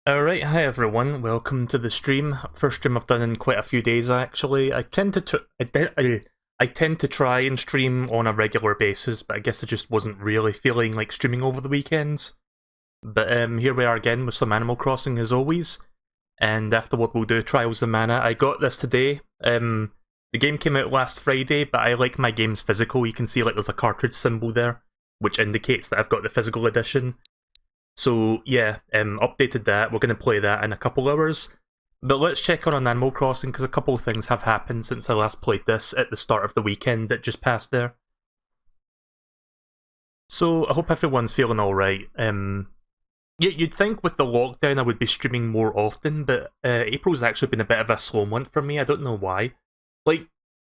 Alright, hi everyone, welcome to the stream. First stream I've done in quite a few days actually. I tend to try and stream on a regular basis, but I guess I just wasn't really feeling like streaming over the weekends. But here we are again with some Animal Crossing as always. And afterward we'll do Trials of Mana. I got this today. The game came out last Friday, but I like my games physical. You can see like there's a cartridge symbol there, which indicates that I've got the physical edition. So yeah, updated that. We're going to play that in a couple hours. But let's check on Animal Crossing, because a couple of things have happened since I last played this at the start of the weekend that just passed there. So I hope everyone's feeling alright. Yeah, you'd think with the lockdown I would be streaming more often, but April's actually been a bit of a slow month for me. I don't know why. Like,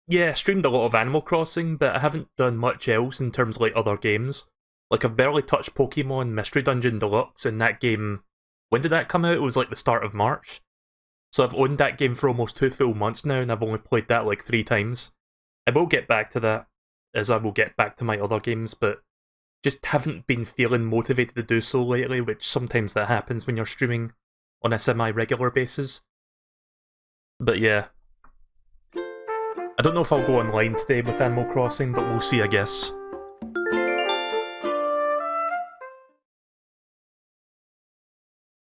yeah, I streamed a lot of Animal Crossing, but I haven't done much else in terms of like other games. Like, I've barely touched Pokemon Mystery Dungeon Deluxe, and that game... When did that come out? It was like the start of March. So I've owned that game for almost 2 full months now, and I've only played that like 3 times. I will get back to that, as I will get back to my other games, but just haven't been feeling motivated to do so lately, which sometimes that happens when you're streaming on a semi-regular basis. But yeah. I don't know if I'll go online today with Animal Crossing, but we'll see, I guess.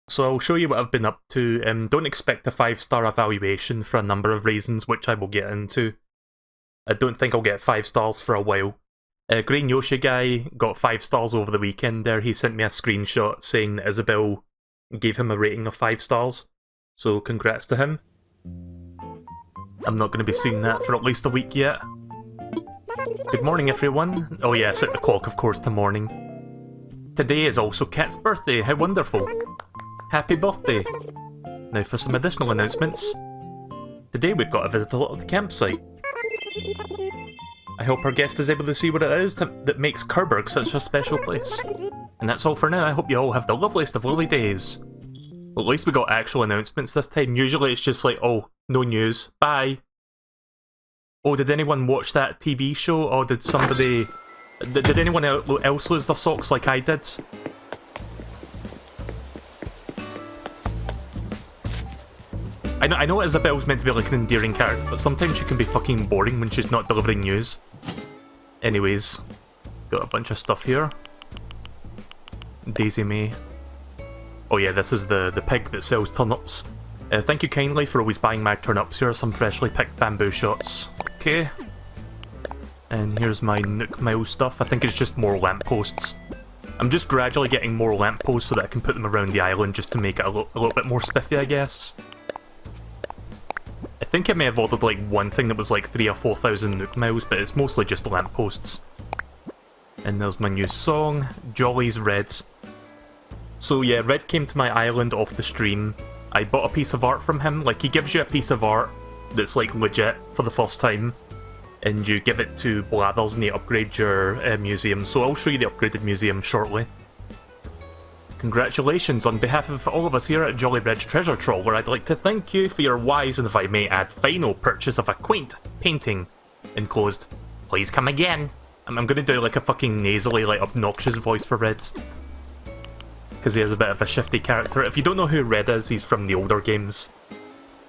So I'll show you what I've been up to. Don't expect a 5-star evaluation for a number of reasons, which I will get into. I don't think I'll get 5 stars for a while. Green Yoshi guy got 5 stars over the weekend there. He sent me a screenshot saying that Isabel gave him a rating of 5 stars. So congrats to him. I'm not going to be seeing that for at least a week yet. Good morning everyone. Oh yeah, set the clock of course to morning. Today is also Kat's birthday, how wonderful. Happy birthday! Now for some additional announcements. Today we've got a visitor at the campsite. I hope our guest is able to see what it is that makes Kirby such a special place. And that's all for now. I hope you all have the loveliest of lovely days. Well, at least we got actual announcements this time. Usually it's just like, oh, no news, bye. Oh, did anyone watch that TV show? Or did somebody... Did anyone else lose their socks like I did? I know Isabel's meant to be like an endearing character, but sometimes she can be fucking boring when she's not delivering news. Anyways, got a bunch of stuff here. Daisy May. Oh yeah, this is the pig that sells turnips. Thank you kindly for always buying my turnips. Here are some freshly picked bamboo shots. Okay. And here's my Nook Mile stuff. I think it's just more lampposts. I'm just gradually getting more lampposts so that I can put them around the island just to make it a little bit more spiffy, I guess. I think I may have ordered like one thing that was like 3,000 or 4,000 Nook Miles, but it's mostly just lampposts. And there's my new song, Jolly's Red. So yeah, Red came to my island off the stream. I bought a piece of art from him. Like, he gives you a piece of art that's like legit for the first time, and you give it to Blathers and they upgrade your museum. So I'll show you the upgraded museum shortly. Congratulations on behalf of all of us here at Jolly Red's Treasure Trawler. I'd like to thank you for your wise and, if I may add, final purchase of a quaint painting. Enclosed. Please come again. I'm going to do like a fucking nasally, like obnoxious voice for Red, because he has a bit of a shifty character. If you don't know who Red is, he's from the older games.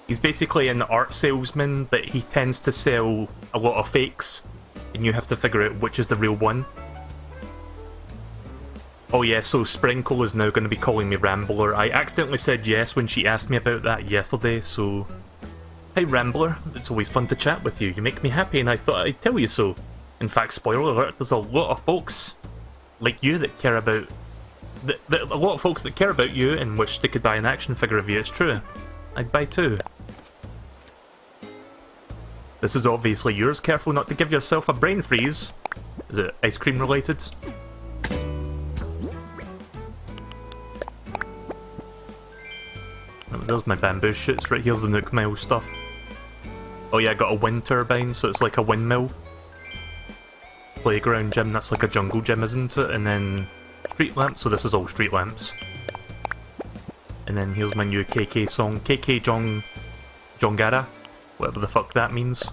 He's basically an art salesman, but he tends to sell a lot of fakes, and you have to figure out which is the real one. Oh yeah, so Sprinkle is now going to be calling me Rambler. I accidentally said yes when she asked me about that yesterday, so... Hi Rambler, it's always fun to chat with you. You make me happy and I thought I'd tell you so. In fact, spoiler alert, there's a lot of folks like you that care about... a lot of folks that care about you and wish they could buy an action figure of you, it's true. I'd buy 2. This is obviously yours. Careful not to give yourself a brain freeze. Is it ice cream related? Oh, there's my bamboo shoots. Right here's the Nook Mile stuff. Oh yeah, I got a wind turbine, so it's like a windmill. Playground gym, that's like a jungle gym, isn't it? And then street lamps, so this is all street lamps. And then here's my new KK song, KK Jongara, whatever the fuck that means.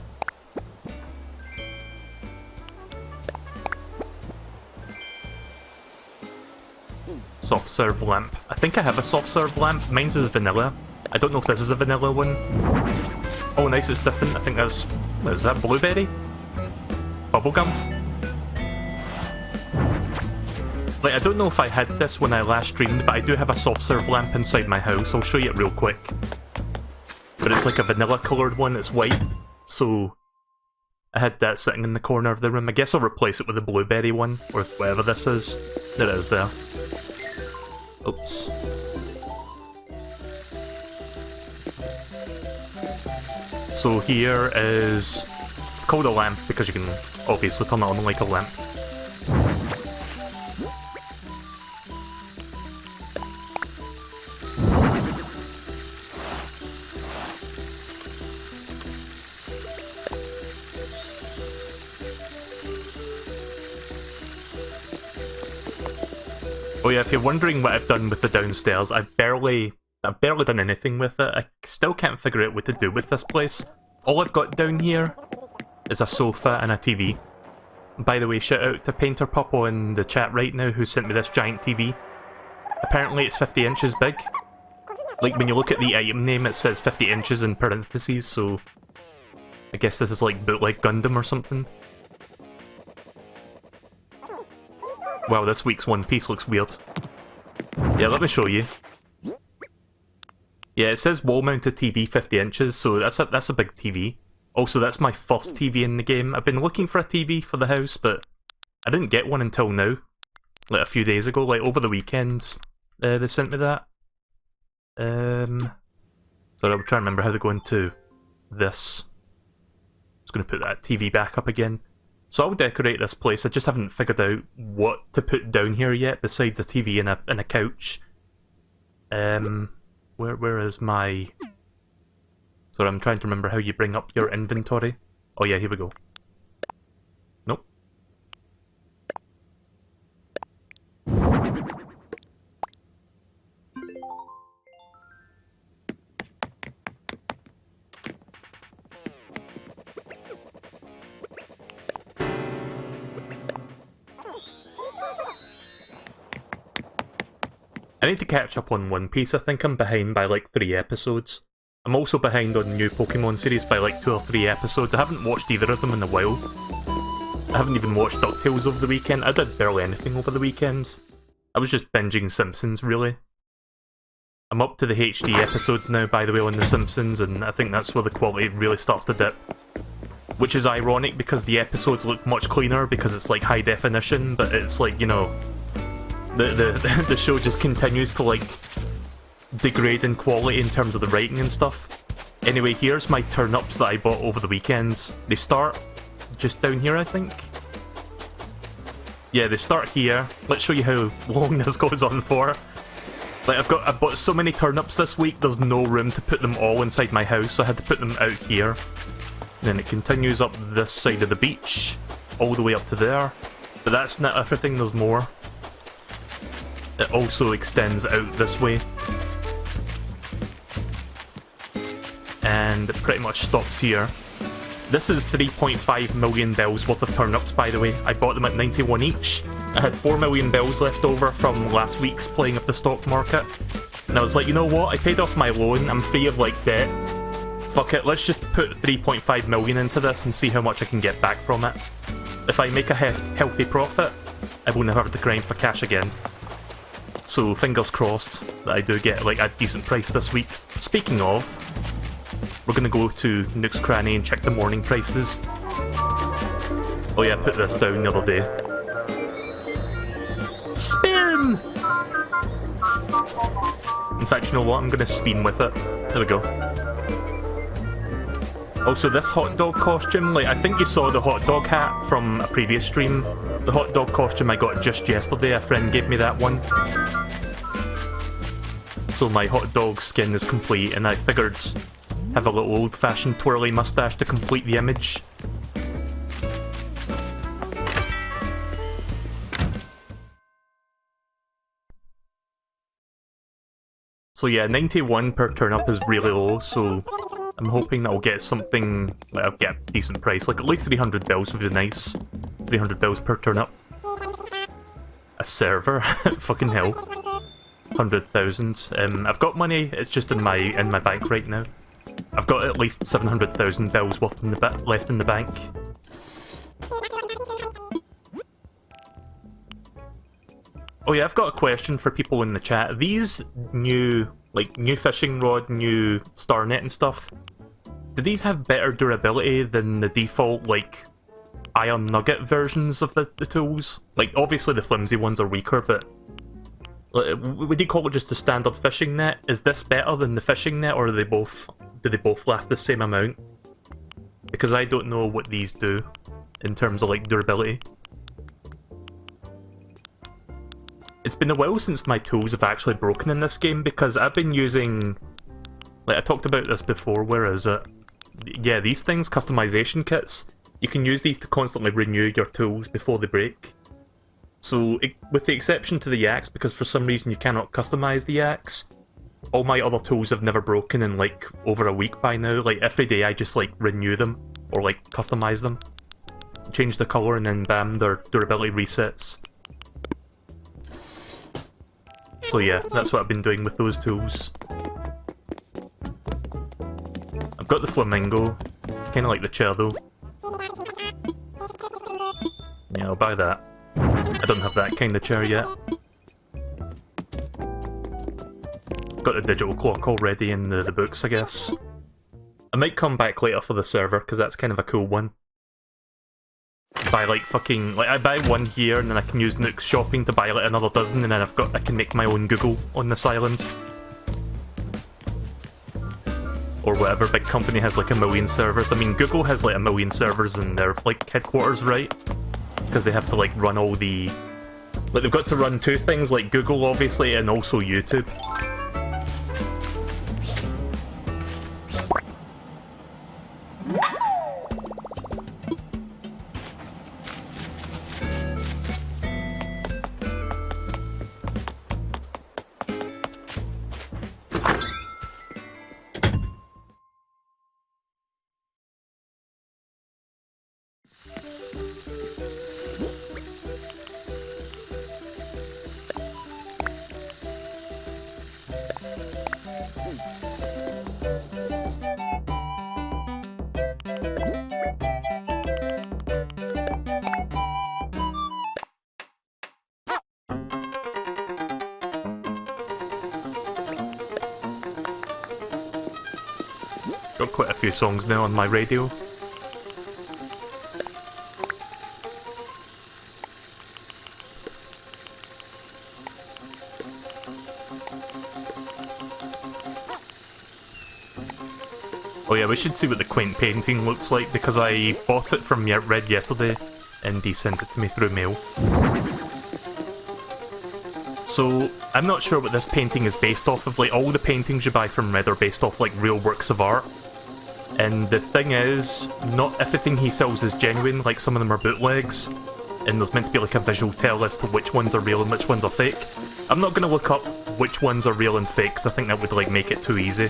Soft serve lamp. I think I have a soft serve lamp. Mine's is vanilla. I don't know if this is a vanilla one. Oh, nice, it's different. I think that's... what is that? Blueberry? Bubblegum? Like, I don't know if I had this when I last streamed, but I do have a soft serve lamp inside my house. I'll show you it real quick. But it's like a vanilla coloured one. It's white. So I had that sitting in the corner of the room. I guess I'll replace it with the blueberry one, or whatever this is. There it is there. Oops. So here is... it's called a lamp because you can obviously turn it on like a lamp. Oh yeah, if you're wondering what I've done with the downstairs, I've barely done anything with it. I still can't figure out what to do with this place. All I've got down here is a sofa and a TV. By the way, shout out to Painter Puppo in the chat right now who sent me this giant TV. Apparently it's 50 inches big. Like when you look at the item name it says 50 inches in parentheses, so I guess this is like bootleg Gundam or something. Wow, this week's One Piece looks weird. Yeah, let me show you. Yeah, it says wall-mounted TV 50 inches, so that's a big TV. Also, that's my first TV in the game. I've been looking for a TV for the house, but I didn't get one until now. Like a few days ago, like over the weekends, they sent me that. Sorry, I'm trying to remember how to go into this. Just gonna put that TV back up again. So I'll decorate this place. I just haven't figured out what to put down here yet, besides a TV and a couch. Where is my... sorry, I'm trying to remember how you bring up your inventory. Oh yeah, here we go. Nope. I need to catch up on One Piece. I think I'm behind by like 3 episodes. I'm also behind on new Pokemon series by like 2 or 3 episodes. I haven't watched either of them in a while. I haven't even watched DuckTales over the weekend. I did barely anything over the weekend. I was just binging Simpsons, really. I'm up to the HD episodes now, by the way, on The Simpsons, and I think that's where the quality really starts to dip. Which is ironic because the episodes look much cleaner because it's like high definition, but it's like, you know... The show just continues to like degrade in quality in terms of the writing and stuff. Anyway, here's my turnips that I bought over the weekends. They start just down here, I think. Yeah, they start here. Let's show you how long this goes on for. Like I bought so many turnips this week, there's no room to put them all inside my house, so I had to put them out here. And then it continues up this side of the beach, all the way up to there. But that's not everything, there's more. It also extends out this way. And it pretty much stops here. This is 3.5 million bells worth of turnips, by the way. I bought them at 91 each. I had 4 million bells left over from last week's playing of the stock market. And I was like, you know what? I paid off my loan. I'm free of, like, debt. Fuck it, let's just put 3.5 million into this and see how much I can get back from it. If I make a healthy profit, I will never have to grind for cash again. So fingers crossed that I do get like a decent price this week. Speaking of, we're gonna go to Nook's Cranny and check the morning prices. Oh yeah, I put this down the other day. Spin! In fact, you know what? I'm gonna spin with it. There we go. Also, this hot dog costume, like I think you saw the hot dog hat from a previous stream. The hot dog costume I got just yesterday, a friend gave me that one. So my hot dog skin is complete, and I figured have a little old-fashioned twirly mustache to complete the image. So yeah, 91 per turnip is really low, so I'm hoping that I'll get something, like I'll get a decent price, like at least 300 bells would be nice. 300 bells per turnip. A server? Fucking hell. 100,000. I've got money, it's just in my bank right now. I've got at least 700,000 bells worth in the left in the bank. Oh yeah, I've got a question for people in the chat. These new fishing rod, new star net and stuff, do these have better durability than the default, like, iron nugget versions of the tools? Like, obviously the flimsy ones are weaker, but would you call it just a standard fishing net? Is this better than the fishing net, or do they both last the same amount? Because I don't know what these do in terms of, like, durability. It's been a while since my tools have actually broken in this game, because I've been using... Like, I talked about this before, where is it? Yeah, these things, customization kits. You can use these to constantly renew your tools before they break. So, with the exception to the axe, because for some reason you cannot customize the axe, all my other tools have never broken in, like, over a week by now. Like, every day I just, like, renew them, or, like, customize them. Change the colour, and then bam, their durability resets. So yeah, that's what I've been doing with those tools. I've got the flamingo, kinda like the chair though. Yeah, I'll buy that. I don't have that kind of chair yet. Got the digital clock already in the books, I guess. I might come back later for the server, because that's kind of a cool one. Buy like fucking... Like, I buy one here, and then I can use Nook's shopping to buy like another dozen, and then I can make my own Google on this island. Or whatever big company has like 1 million servers. I mean, Google has like 1 million servers in their like headquarters, right? Because they have to like run all the... Like, they've got to run 2 things, like Google obviously, and also YouTube. Got quite a few songs now on my radio. Oh yeah, we should see what the quaint painting looks like, because I bought it from Red yesterday, and he sent it to me through mail. So, I'm not sure what this painting is based off of. Like, all the paintings you buy from Red are based off, like, real works of art. And the thing is, not everything he sells is genuine, like some of them are bootlegs. And there's meant to be like a visual tell as to which ones are real and which ones are fake. I'm not going to look up which ones are real and fake, because I think that would like make it too easy.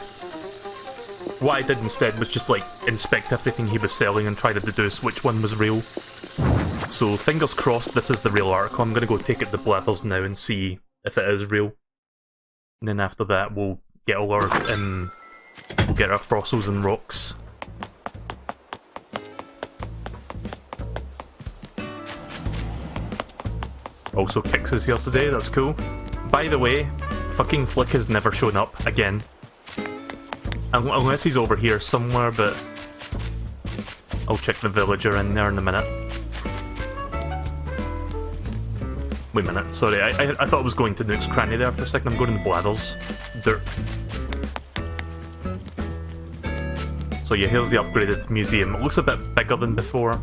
What I did instead was just like inspect everything he was selling and try to deduce which one was real. So fingers crossed this is the real article. I'm going to go take it to Blathers now and see if it is real. And then after that we'll get all our we'll get our fossils and rocks. Also, Kix is here today, that's cool. By the way, fucking Flick has never shown up again. Unless he's over here somewhere, but... I'll check the villager in there in a minute. Wait a minute, sorry, I thought I was going to Nook's Cranny there for a second. I'm going to Blathers. Dirt. So yeah, here's the upgraded museum. It looks a bit bigger than before,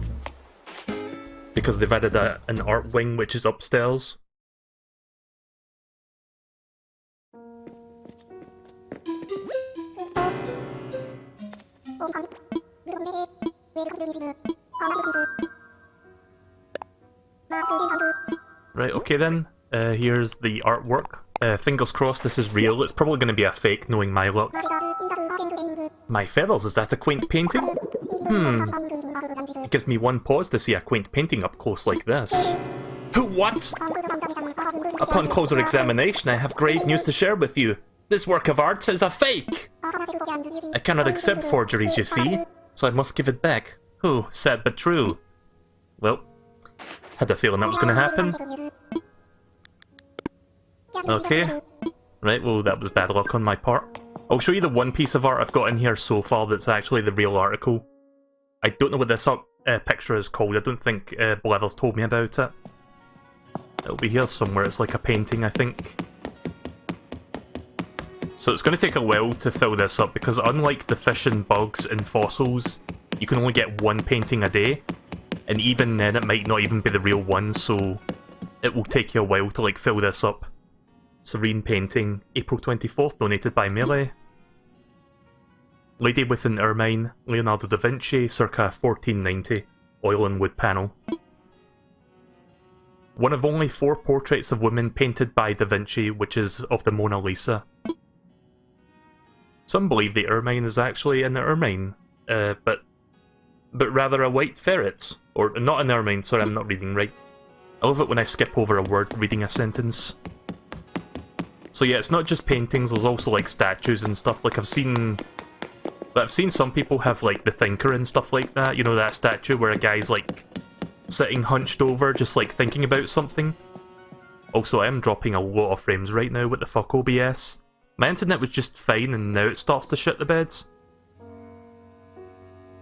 because they've added an art wing which is upstairs. Right, okay then. Here's the artwork. Fingers crossed this is real. It's probably going to be a fake, knowing my luck. My feathers, is that a quaint painting? It gives me one pause to see a quaint painting up close like this. What? Upon closer examination, I have grave news to share with you. This work of art is a fake! I cannot accept forgeries, you see, so I must give it back. Oh, sad but true. Well, had a feeling that was going to happen. Okay. Right, well, that was bad luck on my part. I'll show you the one piece of art I've got in here so far that's actually the real article. I don't know what this picture is called. I don't think Blither's told me about it. It'll be here somewhere. It's like a painting, I think. So it's going to take a while to fill this up, because unlike the fish and bugs and fossils, you can only get one painting a day. And even then, it might not even be the real one, so it will take you a while to like fill this up. Serene Painting, April 24th, donated by Melee. Lady with an Ermine, Leonardo da Vinci, circa 1490, oil and wood panel. One of only 4 portraits of women painted by da Vinci, which is of the Mona Lisa. Some believe the ermine is actually an ermine, but rather a white ferret. Or, not an ermine, sorry, I'm not reading right. I love it when I skip over a word reading a sentence. So yeah, it's not just paintings, there's also like statues and stuff. Like I've seen some people have like the Thinker and stuff like that. You know, that statue where a guy's like sitting hunched over, just like thinking about something. Also, I am dropping a lot of frames right now. What the fuck, OBS? My internet was just fine and now it starts to shit the beds.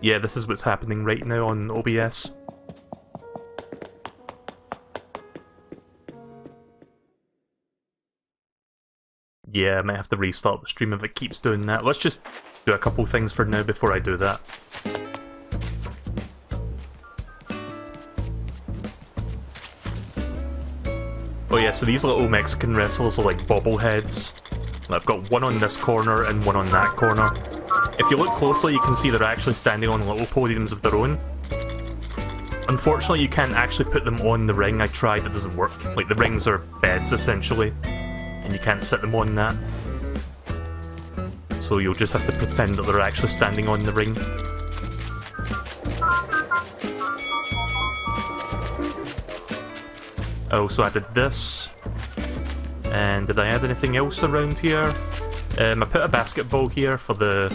Yeah, this is what's happening right now on OBS. Yeah, I might have to restart the stream if it keeps doing that. Let's just do a couple things for now before I do that. Oh yeah, so these little Mexican wrestlers are like bobbleheads. I've got one on this corner and one on that corner. If you look closely, you can see they're actually standing on little podiums of their own. Unfortunately, you can't actually put them on the ring. I tried, it doesn't work. Like, the rings are beds, essentially. And you can't sit them on that. So you'll just have to pretend that they're actually standing on the ring. I also added this. And did I add anything else around here? I put a basketball here for the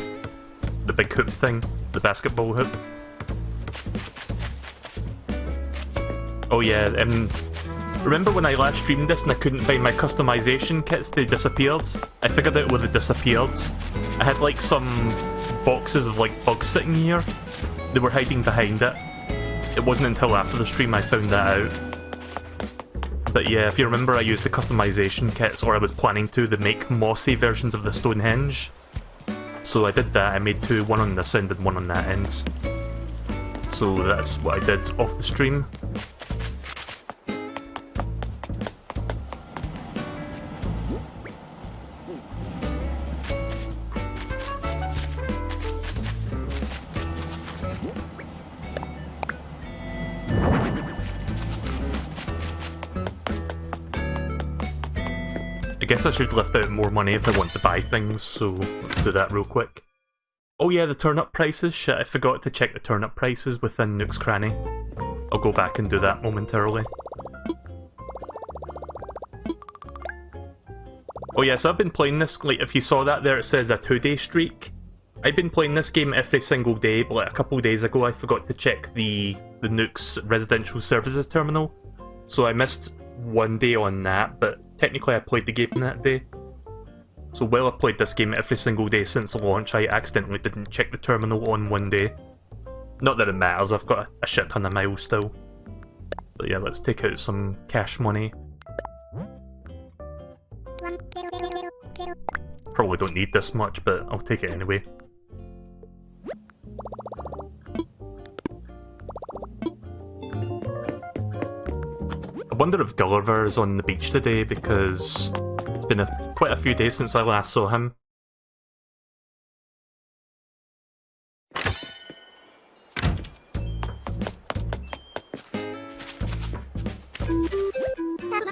big hoop thing. The basketball hoop. Oh yeah, remember when I last streamed this and I couldn't find my customization kits? They disappeared. I figured out where they disappeared. I had like some boxes of like bugs sitting here. They were hiding behind it. It wasn't until after the stream I found that out. But yeah, if you remember, I used the customization kits, or I was planning to make mossy versions of the Stonehenge. So I did that. I made 2, one on this end and one on that end. So that's what I did off the stream. I guess I should lift out more money if I want to buy things, so let's do that real quick. Oh yeah, the turnip prices. Shit, I forgot to check the turnip prices within Nook's Cranny. I'll go back and do that momentarily. Oh yeah, so I've been playing this, like if you saw that there, it says a 2-day streak. I've been playing this game every single day, but like a couple days ago I forgot to check the Nook's residential services terminal. So I missed 1 day on that, but technically I played the game that day. So while I played this game every single day since launch, I accidentally didn't check the terminal on 1 day. Not that it matters, I've got a shit ton of miles still. But yeah, let's take out some cash money. Probably don't need this much, but I'll take it anyway. I wonder if Gulliver is on the beach today, because it's been quite a few days since I last saw him.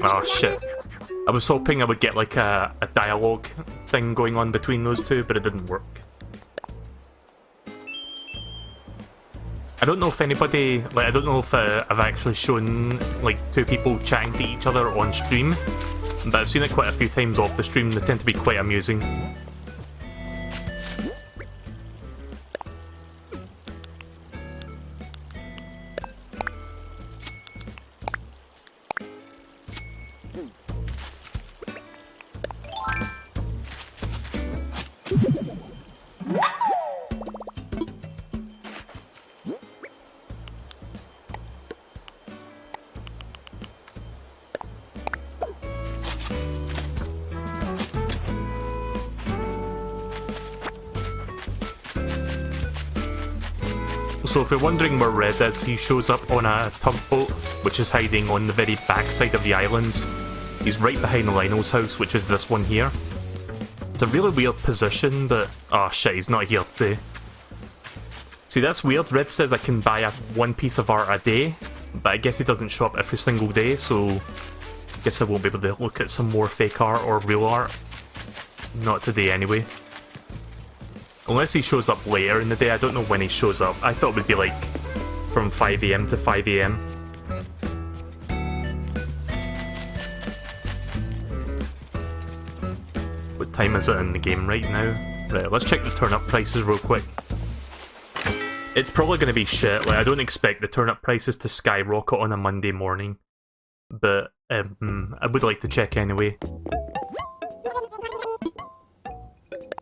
Oh shit. I was hoping I would get like a dialogue thing going on between those two, but it didn't work. don't know if anybody, like, I don't know if I've actually shown, like, two people chatting to each other on stream, but I've seen it quite a few times off the stream. They tend to be quite amusing. So if you're wondering where Red is, he shows up on a tugboat, which is hiding on the very backside of the islands. He's right behind Lionel's house, which is this one here. It's a really weird position, but... oh shit, he's not here today. See, that's weird. Red says I can buy one piece of art a day, but I guess he doesn't show up every single day, so... I guess I won't be able to look at some more fake art or real art. Not today, anyway. Unless he shows up later in the day, I don't know when he shows up. I thought it would be like from 5 AM to 5 AM. What time is it in the game right now? Right, let's check the turnip prices real quick. It's probably going to be shit. Like, I don't expect the turnip prices to skyrocket on a Monday morning. But I would like to check anyway.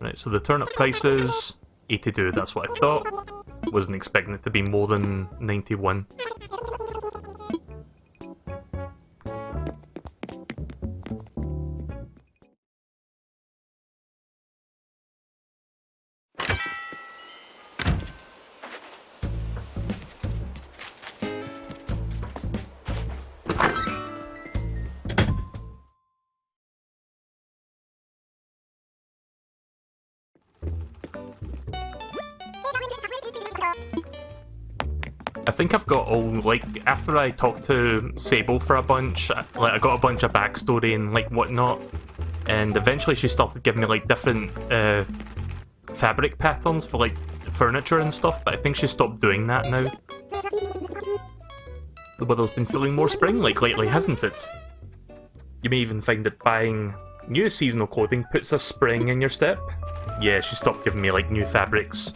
Right, so the turnip price is 82, that's what I thought. Wasn't expecting it to be more than 91. I think I've got all, like, after I talked to Sable for a bunch, like, I got a bunch of backstory and, like, whatnot, and eventually she started giving me, like, different, fabric patterns for, like, furniture and stuff, but I think she stopped doing that now. The weather's been feeling more spring-like lately, hasn't it? You may even find that buying new seasonal clothing puts a spring in your step. Yeah, she stopped giving me, like, new fabrics.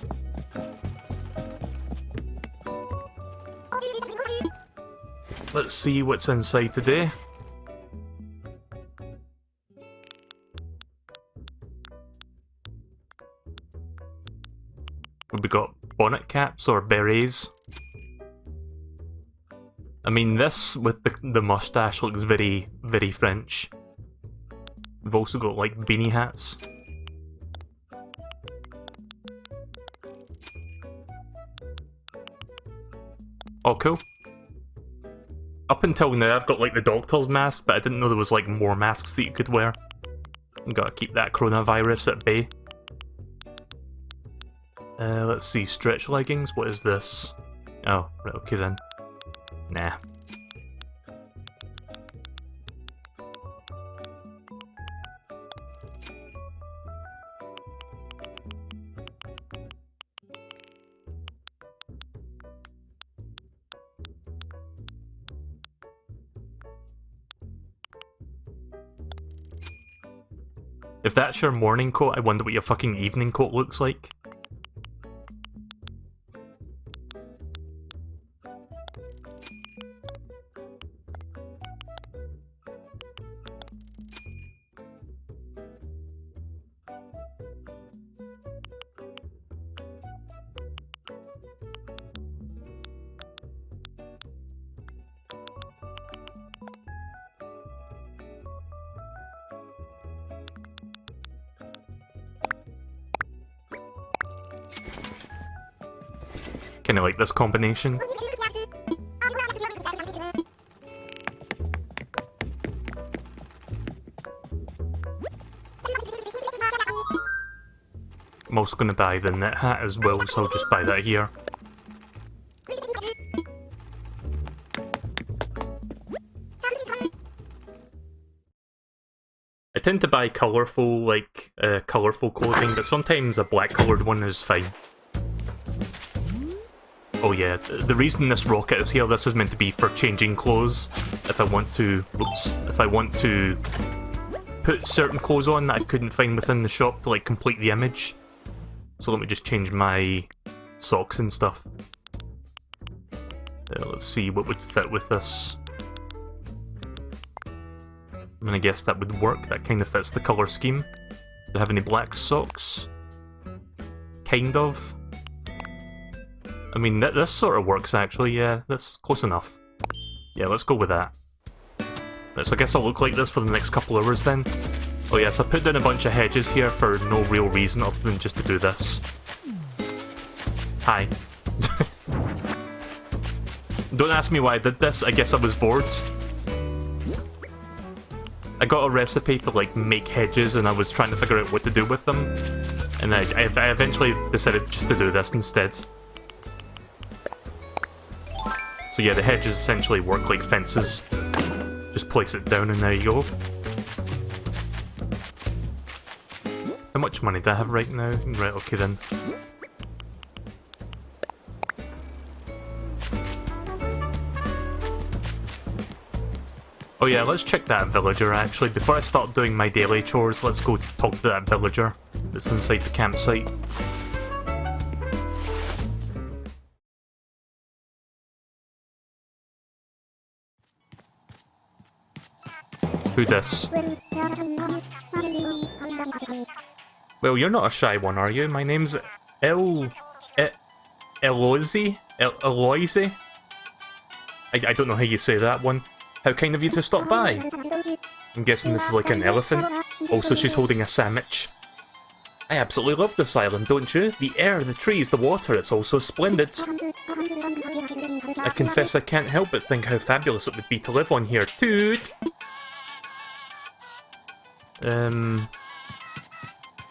Let's see what's inside today. Have we got bonnet caps or berets? I mean, this with the mustache looks very, very French. We've also got, like, beanie hats. Oh, cool. Up until now, I've got, like, the doctor's mask, but I didn't know there was, like, more masks that you could wear. Gotta keep that coronavirus at bay. Let's see, stretch leggings, what is this? Oh, right, okay then. Nah. If that's your morning coat, I wonder what your fucking evening coat looks like. Kinda like this combination. I'm also gonna buy the knit hat as well, so I'll just buy that here. I tend to buy colourful, like, colourful clothing, but sometimes a black coloured one is fine. Oh yeah, the reason this rocket is here, this is meant to be for changing clothes. If I want to, if I want to put certain clothes on that I couldn't find within the shop to like complete the image. So let me just change my socks and stuff. Let's see what would fit with this. I'm gonna guess that would work. That kind of fits the colour scheme. Do I have any black socks? Kind of. I mean, this sort of works actually, yeah, that's close enough. Yeah, let's go with that. Right, so I guess I'll look like this for the next couple hours then. Oh yes, I put down a bunch of hedges here for no real reason other than just to do this. Hi. Don't ask me why I did this, I guess I was bored. I got a recipe to like make hedges and I was trying to figure out what to do with them. And I eventually decided just to do this instead. So yeah, the hedges essentially work like fences. Just place it down and there you go. How much money do I have right now? Right, okay then. Oh yeah, let's check that villager actually. Before I start doing my daily chores, let's go talk to that villager that's inside the campsite. Who dis? Well, you're not a shy one, are you? My name's Eloise? Eloise? I don't know how you say that one. How kind of you to stop by. I'm guessing this is like an elephant. Also, she's holding a sandwich. I absolutely love this island, don't you? The air, the trees, the water, it's all so splendid. I confess I can't help but think how fabulous it would be to live on here. Toot!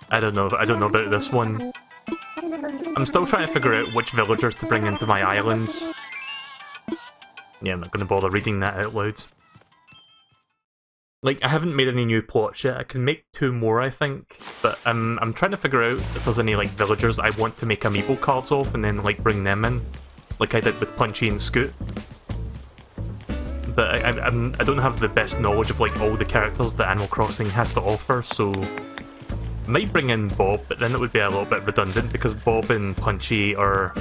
I don't know about this one. I'm still trying to figure out which villagers to bring into my islands. Yeah, I'm not going to bother reading that out loud. Like, I haven't made any new plots yet. I can make 2 more, I think. But I'm trying to figure out if there's any, like, villagers I want to make Amiibo cards of and then, like, bring them in. Like I did with Punchy and Scoot. But I don't have the best knowledge of, like, all the characters that Animal Crossing has to offer, so... I might bring in Bob, but then it would be a little bit redundant because Bob and Punchy are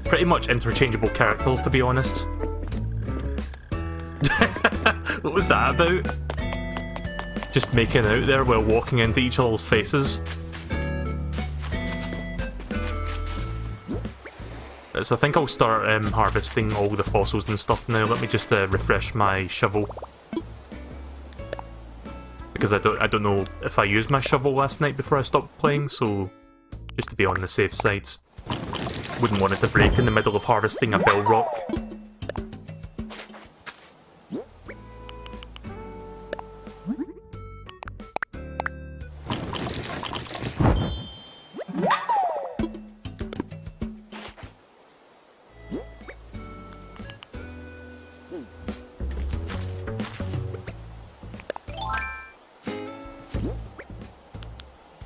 pretty much interchangeable characters, to be honest. What was that about? Just making out there while walking into each other's faces. So I think I'll start harvesting all the fossils and stuff now. Let me just refresh my shovel. Because I don't know if I used my shovel last night before I stopped playing, so just to be on the safe side. Wouldn't want it to break in the middle of harvesting a bell rock.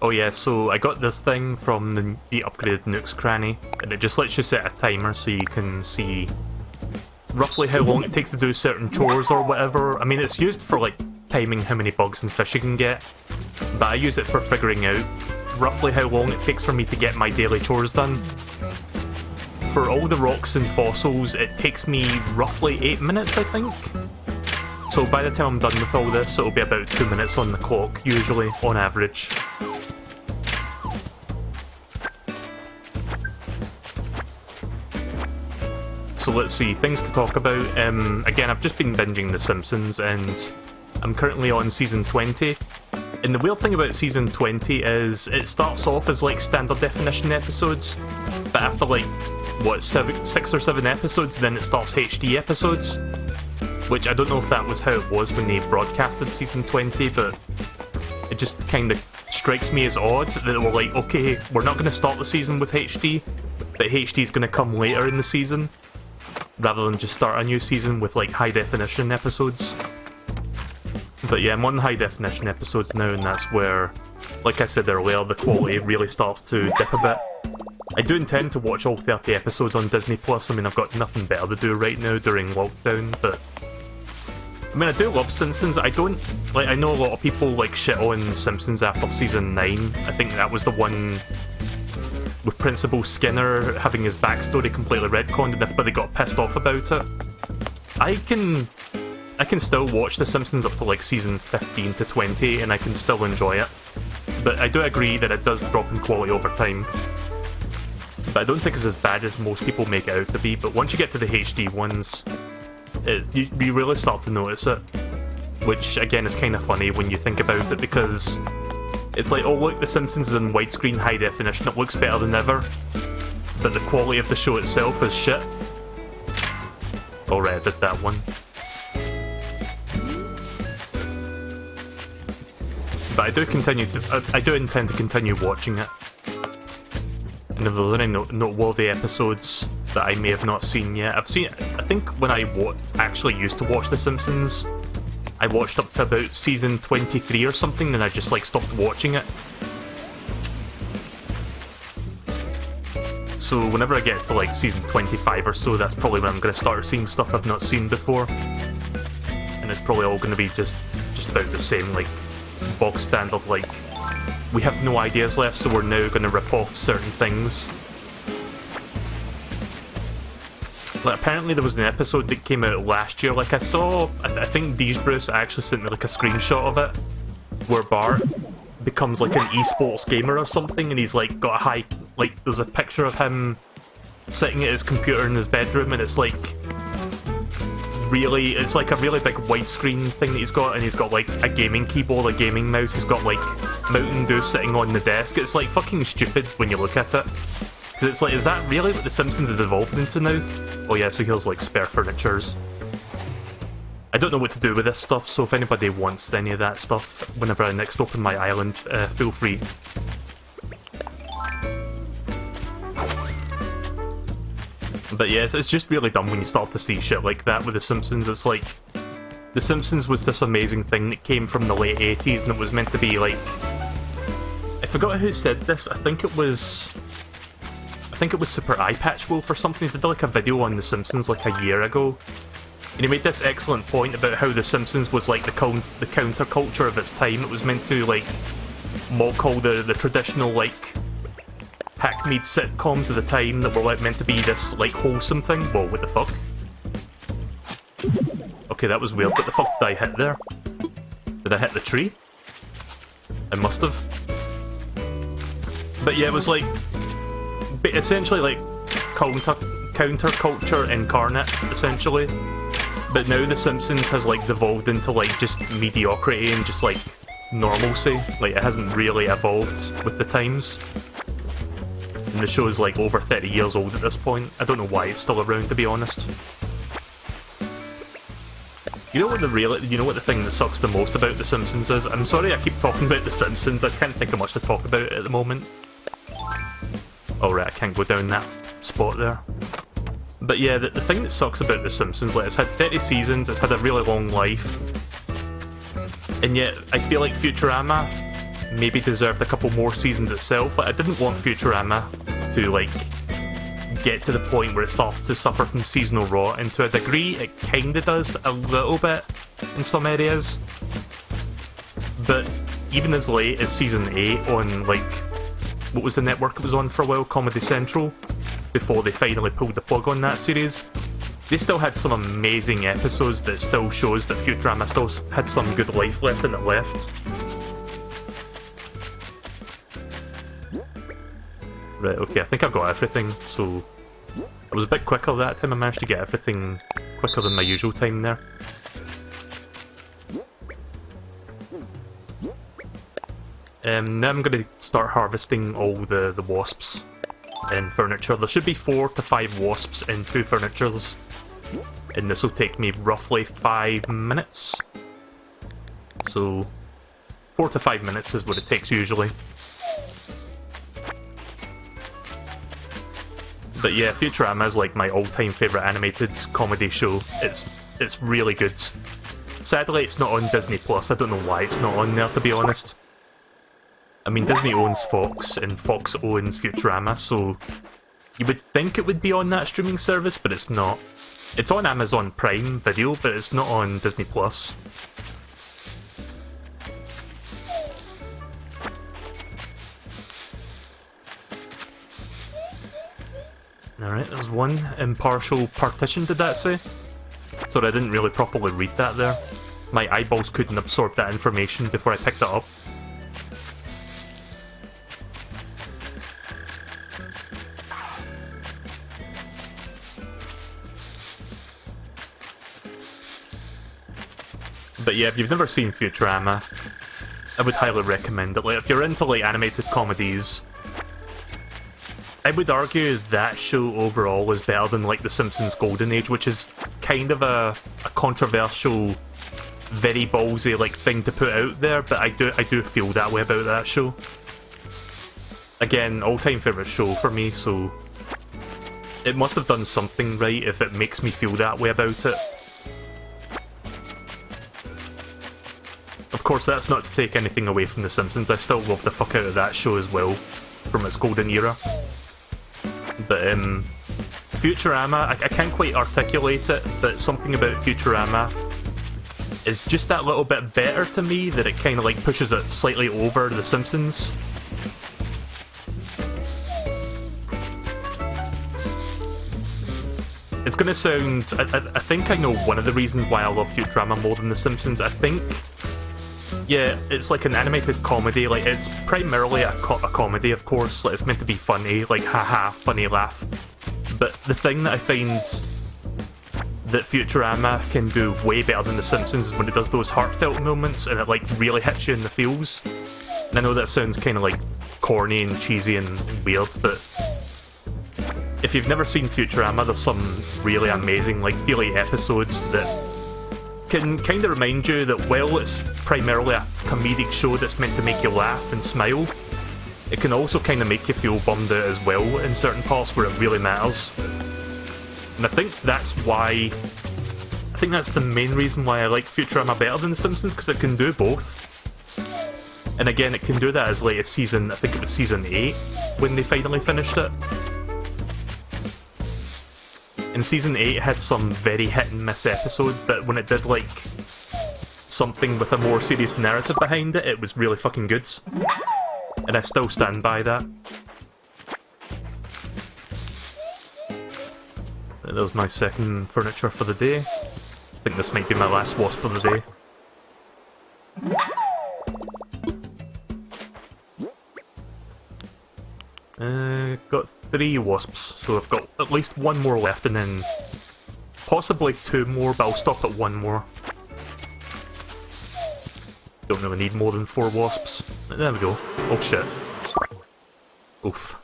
Oh yeah, so I got this thing from the upgraded Nook's Cranny, and it just lets you set a timer so you can see roughly how long it takes to do certain chores or whatever. I mean, it's used for like timing how many bugs and fish you can get, but I use it for figuring out roughly how long it takes for me to get my daily chores done. For all the rocks and fossils, it takes me roughly 8 minutes, I think. So by the time I'm done with all this, it'll be about 2 minutes on the clock, usually, on average. So let's see, things to talk about. Again, I've just been binging The Simpsons, and I'm currently on Season 20. And the weird thing about Season 20 is it starts off as like standard definition episodes, but after like, what, 6 or 7 episodes, then it starts HD episodes. Which I don't know if that was how it was when they broadcasted Season 20, but it just kind of strikes me as odd that they were like, okay, we're not going to start the season with HD, but HD is going to come later in the season, rather than just start a new season with like high definition episodes. But yeah, I'm on high definition episodes now, and that's where, like I said earlier, the quality really starts to dip a bit. I do intend to watch all 30 episodes on Disney Plus. I mean, I've got nothing better to do right now during lockdown, but I mean, I do love Simpsons. I don't like. I know a lot of people like shit on Simpsons after season 9. I think that was the one with Principal Skinner having his backstory completely retconned, and everybody got pissed off about it. I can still watch The Simpsons up to like season 15 to 20, and I can still enjoy it. But I do agree that it does drop in quality over time. But I don't think it's as bad as most people make it out to be. But once you get to the HD ones, you really start to notice it. Which, again, is kind of funny when you think about it, because it's like, oh look, The Simpsons is in widescreen high definition, it looks better than ever. But the quality of the show itself is shit. Alright, I did that one. But I do intend to continue watching it. And if there's any noteworthy episodes that I may have not seen yet, I think when I actually used to watch The Simpsons, I watched up to about season 23 or something, and I just like stopped watching it. So whenever I get to like season 25 or so, that's probably when I'm going to start seeing stuff I've not seen before. And it's probably all going to be just about the same, like, bog standard, like, we have no ideas left, so we're now going to rip off certain things. Like, apparently there was an episode that came out last year, like I saw, I think Deej Bruce actually sent me like a screenshot of it, where Bart becomes like an esports gamer or something, and he's like got a high, like there's a picture of him sitting at his computer in his bedroom, and it's like it's like a really big widescreen thing that he's got, and he's got like a gaming keyboard, a gaming mouse, he's got like Mountain Dew sitting on the desk. It's like fucking stupid when you look at it. Because it's like, is that really what The Simpsons has evolved into now? Oh yeah, so here's like spare furnitures. I don't know what to do with this stuff, so if anybody wants any of that stuff, whenever I next open my island, feel free. But yeah, it's just really dumb when you start to see shit like that with The Simpsons. It's like, The Simpsons was this amazing thing that came from the late 80s, and it was meant to be like... I forgot who said this, I think it was Super Eye Patch Wolf or something. He did like a video on The Simpsons like a year ago, and he made this excellent point about how The Simpsons was like the counterculture of its time. It was meant to like mock all the traditional like hackneyed sitcoms of the time that were like meant to be this like wholesome thing. Whoa, what the fuck? Okay, that was weird. What the fuck did I hit there? Did I hit the tree? I must have. But yeah, it was like essentially like counterculture incarnate, essentially. But now The Simpsons has like devolved into like just mediocrity and just like normalcy. Like, it hasn't really evolved with the times. And the show is like over 30 years old at this point. I don't know why it's still around, to be honest. You know what the thing that sucks the most about The Simpsons is? I'm sorry I keep talking about The Simpsons, I can't think of much to talk about at the moment. Alright, I can't go down that spot there. But yeah, the thing that sucks about The Simpsons, like, it's had 30 seasons, it's had a really long life. And yet, I feel like Futurama maybe deserved a couple more seasons itself. Like, I didn't want Futurama to, like, get to the point where it starts to suffer from seasonal rot, and to a degree it kinda does a little bit in some areas. But even as late as season 8 on, like, what was the network it was on for a while? Comedy Central, before they finally pulled the plug on that series, they still had some amazing episodes that still shows that Futurama still had some good life left in it left. Right, okay, I think I've got everything, so I was a bit quicker that time. I managed to get everything quicker than my usual time there. Now I'm going to start harvesting all the wasps in furniture. There should be 4 to 5 wasps in 2 furnitures, and this will take me roughly 5 minutes. So 4 to 5 minutes is what it takes usually. But yeah, Futurama is like my all-time favourite animated comedy show. It's really good. Sadly, it's not on Disney Plus. I don't know why it's not on there, to be honest. I mean, Disney owns Fox, and Fox owns Futurama, so you would think it would be on that streaming service, but it's not. It's on Amazon Prime Video, but it's not on Disney+. Alright, there's one impartial partition, did that say? Sorry, I didn't really properly read that there. My eyeballs couldn't absorb that information before I picked it up. But yeah, if you've never seen Futurama, I would highly recommend it. Like, if you're into like animated comedies, I would argue that show overall is better than like The Simpsons Golden Age, which is kind of a controversial, very ballsy like thing to put out there, but I do feel that way about that show. Again, all-time favourite show for me, so it must have done something right if it makes me feel that way about it. Of course, that's not to take anything away from The Simpsons. I still love the fuck out of that show as well, from its golden era. But, Futurama, I can't quite articulate it, but something about Futurama is just that little bit better to me, that it kind of like pushes it slightly over The Simpsons. It's gonna sound... I think I know one of the reasons why I love Futurama more than The Simpsons. I think... yeah, it's like an animated comedy. Like, it's primarily a comedy, of course. Like, it's meant to be funny, like, haha, funny laugh. But the thing that I find that Futurama can do way better than The Simpsons is when it does those heartfelt moments and it, like, really hits you in the feels. And I know that sounds kind of, like, corny and cheesy and weird, but if you've never seen Futurama, there's some really amazing, like, feely episodes that can kind of remind you that while it's primarily a comedic show that's meant to make you laugh and smile, it can also kind of make you feel bummed out as well in certain parts where it really matters. And I think that's why... I think that's the main reason why I like Futurama better than The Simpsons, because it can do both. And again, it can do that as late as season... I think it was season 8 when they finally finished it. And season 8 had some very hit-and-miss episodes, but when it did, like, something with a more serious narrative behind it, it was really fucking good. And I still stand by that. And there's my second furniture for the day. I think this might be my last wasp of the day. Got 3 wasps, so I've got at least 1 more left, and then possibly 2 more, but I'll stop at 1 more. Don't really need more than 4 wasps. There we go. Oh shit. Oof.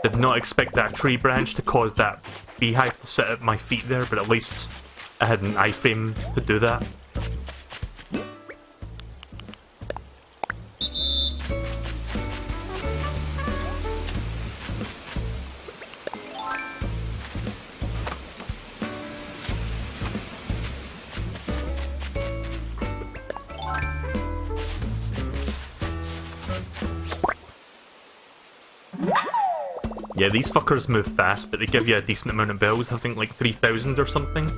Did not expect that tree branch to cause that beehive to sit at my feet there, but at least I had an iframe to do that. Yeah, these fuckers move fast, but they give you a decent amount of bells, I think like 3,000 or something.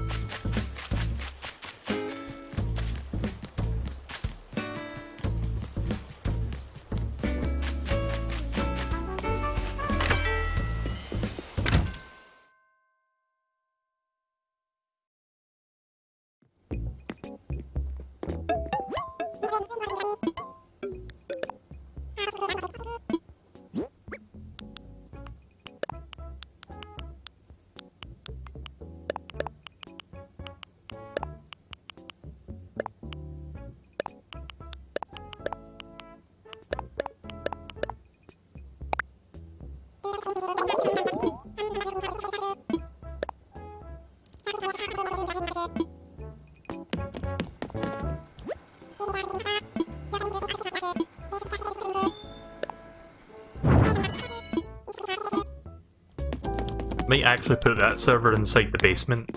Might actually put that server inside the basement.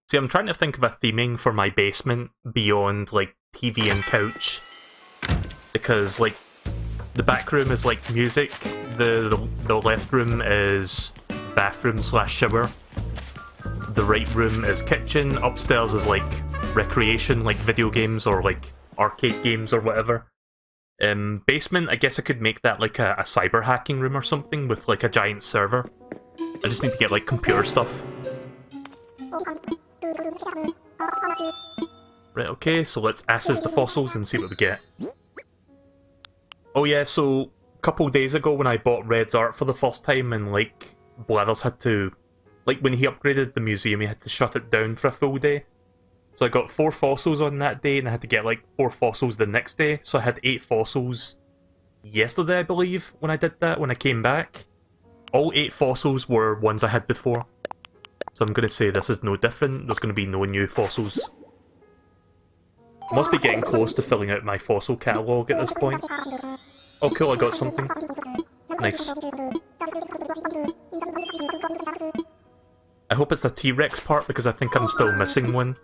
See, I'm trying to think of a theming for my basement beyond, like, TV and couch. The because like the back room is like music, the left room is bathroom slash shower, the right room is kitchen, upstairs is like recreation, like video games or like arcade games or whatever. Basement, I guess I could make that like a cyber hacking room or something with like a giant server. I just need to get like computer stuff. Right, okay, so let's access the fossils and see what we get. Oh yeah, so a couple days ago when I bought Red's art for the first time and like Blathers had to, like when he upgraded the museum he had to shut it down for a full day. So I got 4 fossils on that day and I had to get like 4 fossils the next day. So I had 8 fossils yesterday, I believe, when I did that, when I came back. All 8 fossils were ones I had before. So I'm going to say this is no different, there's going to be no new fossils. I must be getting close to filling out my fossil catalogue at this point. Oh cool, I got something. Nice. I hope it's a T-Rex part because I think I'm still missing one.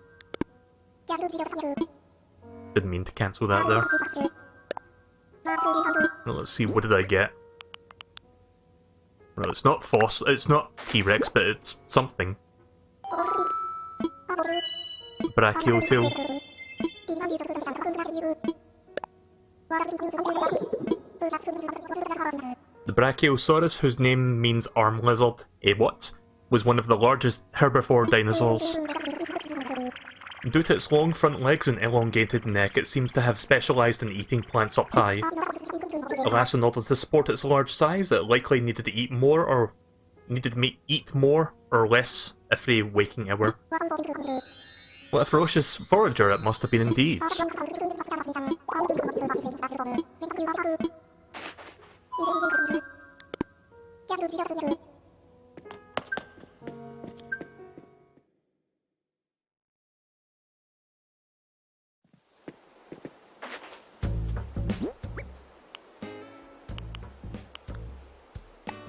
Didn't mean to cancel that there. Well, let's see, what did I get? Well, it's not it's not T-Rex, but it's something. Brachiosaurus. The Brachiosaurus, whose name means arm lizard, was one of the largest herbivore dinosaurs. Due to its long front legs and elongated neck, it seems to have specialised in eating plants up high. Alas, in order to support its large size, it likely needed to eat more or less every waking hour. What a ferocious forager it must have been indeed.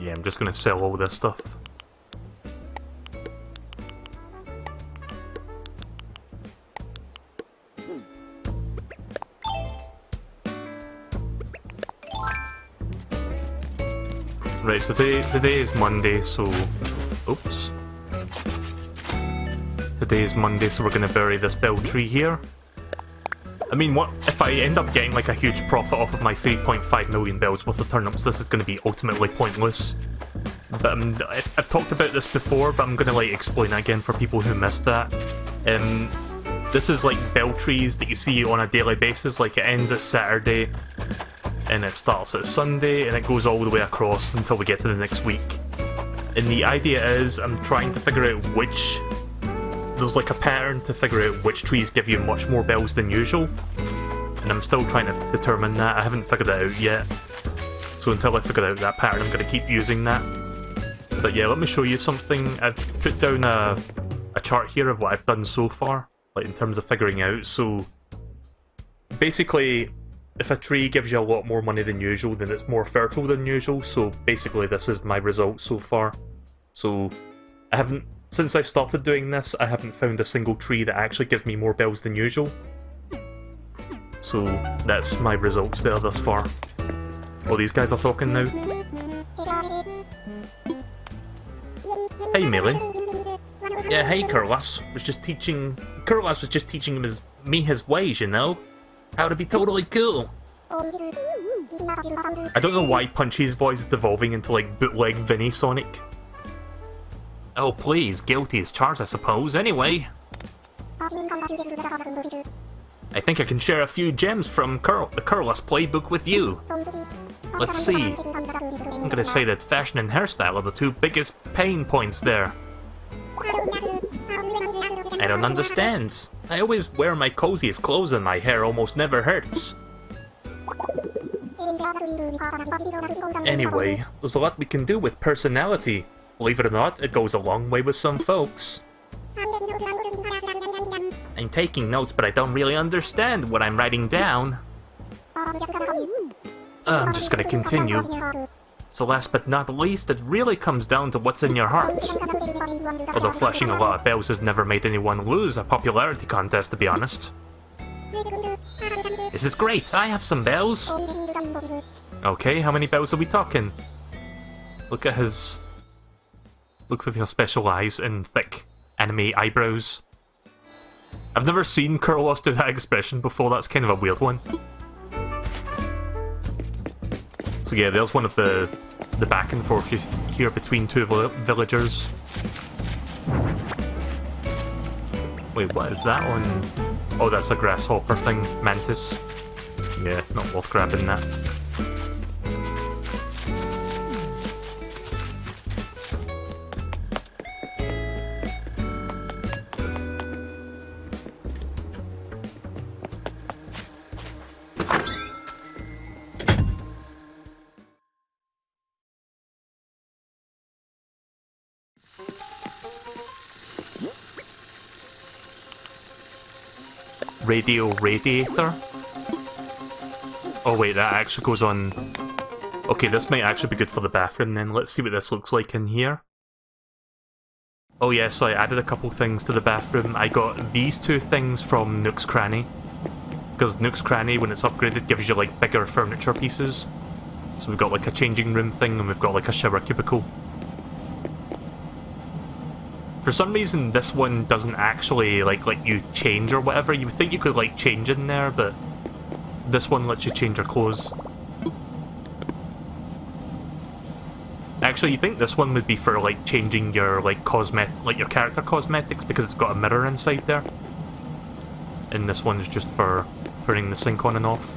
Yeah, I'm just gonna sell all this stuff. Right, so today is Monday, so... Oops. Today is Monday, so we're gonna bury this bell tree here. I mean, what if I end up getting like a huge profit off of my 3.5 million bells worth of turnips? This is going to be ultimately pointless. But I've talked about this before, but I'm going to like explain it again for people who missed that. This is like bell trees that you see on a daily basis. Like it ends at Saturday, and it starts at Sunday, and it goes all the way across until we get to the next week. And the idea is, I'm trying to figure out which... There's like a pattern to figure out which trees give you much more bells than usual, and I'm still trying to determine that. I haven't figured that out yet, so until I figure out that pattern I'm going to keep using that. But yeah, let me show you something. I've put down a chart here of what I've done so far, like in terms of figuring out. So basically, if a tree gives you a lot more money than usual, then it's more fertile than usual. So basically this is my result so far. So since I started doing this, I haven't found a single tree that actually gives me more bells than usual. So that's my results there thus far. Oh, these guys are talking now. Hey, Melee. Yeah, hey, Kurlas was just teaching me his ways, you know? How to be totally cool. I don't know why Punchy's voice is devolving into like bootleg Vinny Sonic. Oh please, guilty as charged I suppose. Anyway, I think I can share a few gems from the Kurlas playbook with you. Let's see. I'm gonna say that fashion and hairstyle are the 2 biggest pain points there. I don't understand. I always wear my coziest clothes and my hair almost never hurts. Anyway, there's a lot we can do with personality. Believe it or not, it goes a long way with some folks. I'm taking notes, but I don't really understand what I'm writing down. I'm just gonna continue. So last but not least, it really comes down to what's in your heart. Although flashing a lot of bells has never made anyone lose a popularity contest, to be honest. This is great, I have some bells. Okay, how many bells are we talking? Look at his... Look with your special eyes and thick anime eyebrows. I've never seen Kurlos do that expression before, that's kind of a weird one. So yeah, there's one of the back and forth you hear between two villagers. Wait, what is that on? Oh, that's a grasshopper thing, mantis. Yeah, not worth grabbing that. Radiator? Oh wait, that actually goes on... Okay, this might actually be good for the bathroom then. Let's see what this looks like in here. Oh yeah, so I added a couple things to the bathroom. I got these two things from Nook's Cranny. Because Nook's Cranny, when it's upgraded, gives you like bigger furniture pieces. So we've got like a changing room thing and we've got like a shower cubicle. For some reason, this one doesn't actually like let you change or whatever. You would think you could like change in there, but this one lets you change your clothes. Actually, you think this one would be for like changing your like your character cosmetics because it's got a mirror inside there. And this one is just for turning the sink on and off.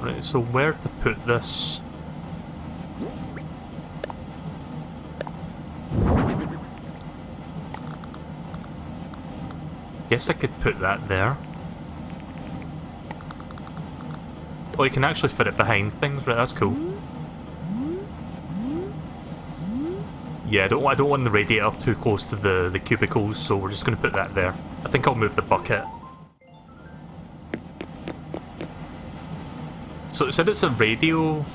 Right, so where to put this? Guess I could put that there. Oh, you can actually fit it behind things, right? That's cool. Yeah, I don't want the radiator too close to the cubicles, so we're just going to put that there. I think I'll move the bucket. So it said it's a radio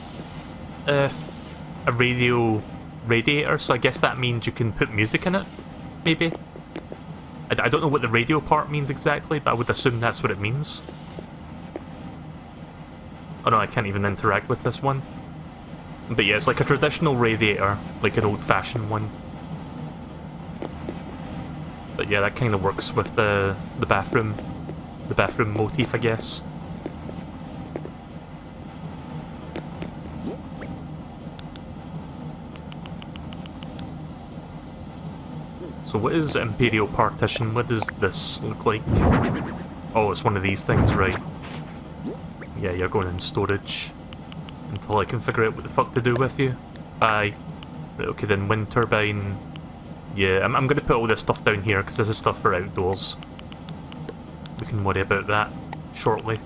radiator, so I guess that means you can put music in it, maybe? I don't know what the radio part means exactly, but I would assume that's what it means. Oh no, I can't even interact with this one. But yeah, it's like a traditional radiator, like an old-fashioned one. But yeah, that kind of works with the bathroom motif, I guess. So what is Imperial Partition? What does this look like? Oh, it's one of these things, right. Yeah, you're going in storage. Until I can figure out what the fuck to do with you. Aye. Right, okay then, wind turbine. Yeah, I'm gonna put all this stuff down here, because this is stuff for outdoors. We can worry about that shortly.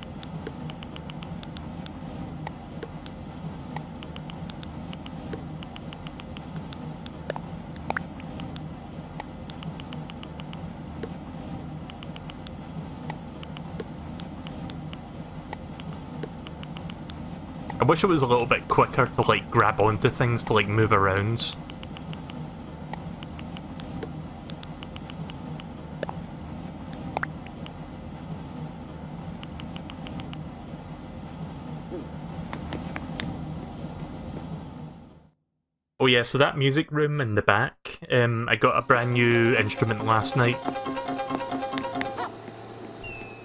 I wish it was a little bit quicker to like grab onto things to like move around. Oh yeah, so that music room in the back, I got a brand new instrument last night.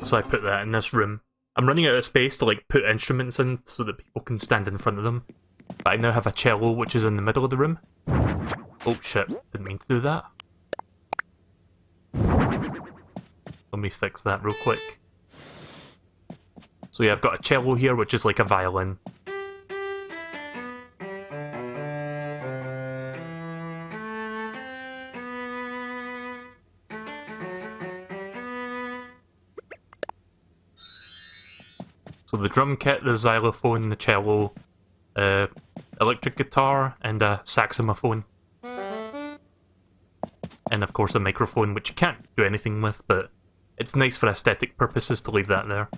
So I put that in this room. I'm running out of space to like put instruments in so that people can stand in front of them. But I now have a cello which is in the middle of the room. Oh shit, didn't mean to do that. Let me fix that real quick. So yeah, I've got a cello here which is like a violin. So the drum kit, the xylophone, the cello, electric guitar, and a saxophone. And of course a microphone, which you can't do anything with, but it's nice for aesthetic purposes to leave that there.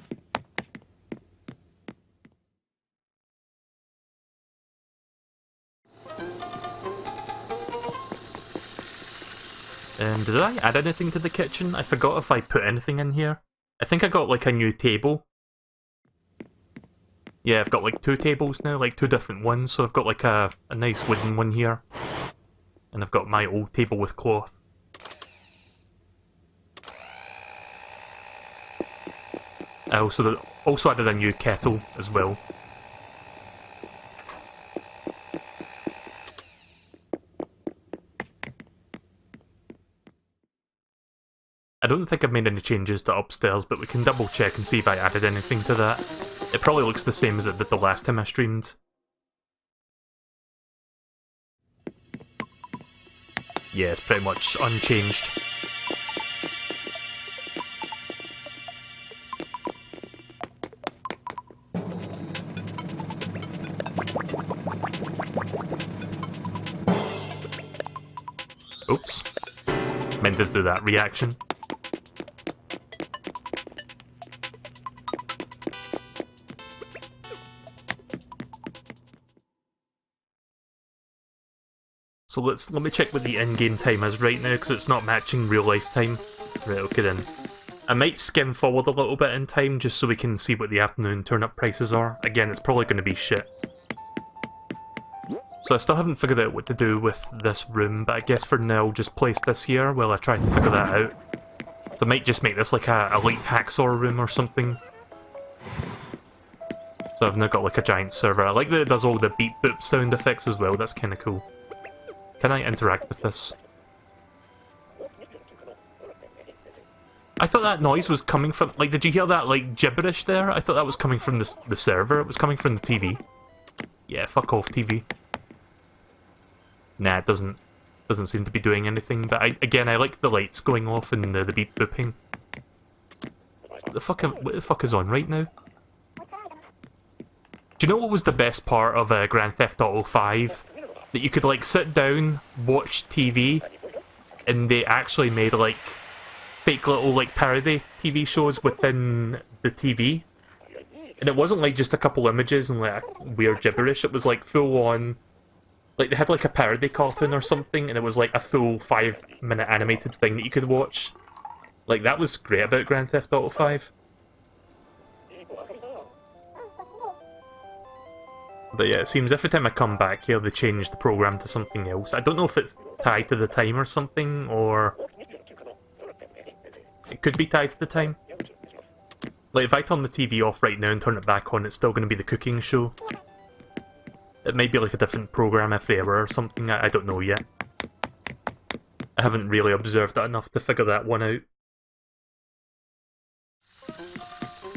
Did I add anything to the kitchen? I forgot if I put anything in here. I think I got like a new table. Yeah, I've got like 2 tables now, like 2 different ones, so I've got like a nice wooden one here. And I've got my old table with cloth. I also added a new kettle as well. I don't think I've made any changes to upstairs, but we can double check and see if I added anything to that. It probably looks the same as it did the last time I streamed. Yeah, it's pretty much unchanged. Oops. Meant to do that reaction. So let me check what the in-game time is right now, because it's not matching real-life time. Right, okay then. I might skim forward a little bit in time, just so we can see what the afternoon turnip prices are. Again, it's probably going to be shit. So I still haven't figured out what to do with this room, but I guess for now I'll just place this here while I try to figure that out. So I might just make this like a light hacksaw room or something. So I've now got like a giant server. I like that it does all the beep boop sound effects as well, that's kind of cool. Can I interact with this? I thought that noise was coming from... Like, did you hear that, like, gibberish there? I thought that was coming from the server. It was coming from the TV. Yeah, fuck off, TV. Nah, it doesn't seem to be doing anything. But, again, I like the lights going off and the beep booping. What the fuck is on right now? Do you know what was the best part of Grand Theft Auto 5? That you could, like, sit down, watch TV, and they actually made, like, fake little, like, parody TV shows within the TV. And it wasn't, like, just a couple images and, like, weird gibberish. It was, like, full-on... Like, they had, like, a parody cartoon or something, and it was, like, a full 5-minute animated thing that you could watch. Like, that was great about Grand Theft Auto 5. But yeah, it seems every time I come back here, they change the program to something else. I don't know if it's tied to the time or something, or... It could be tied to the time. Like, if I turn the TV off right now and turn it back on, it's still going to be the cooking show. It might be like a different program every hour or something, I don't know yet. I haven't really observed that enough to figure that one out.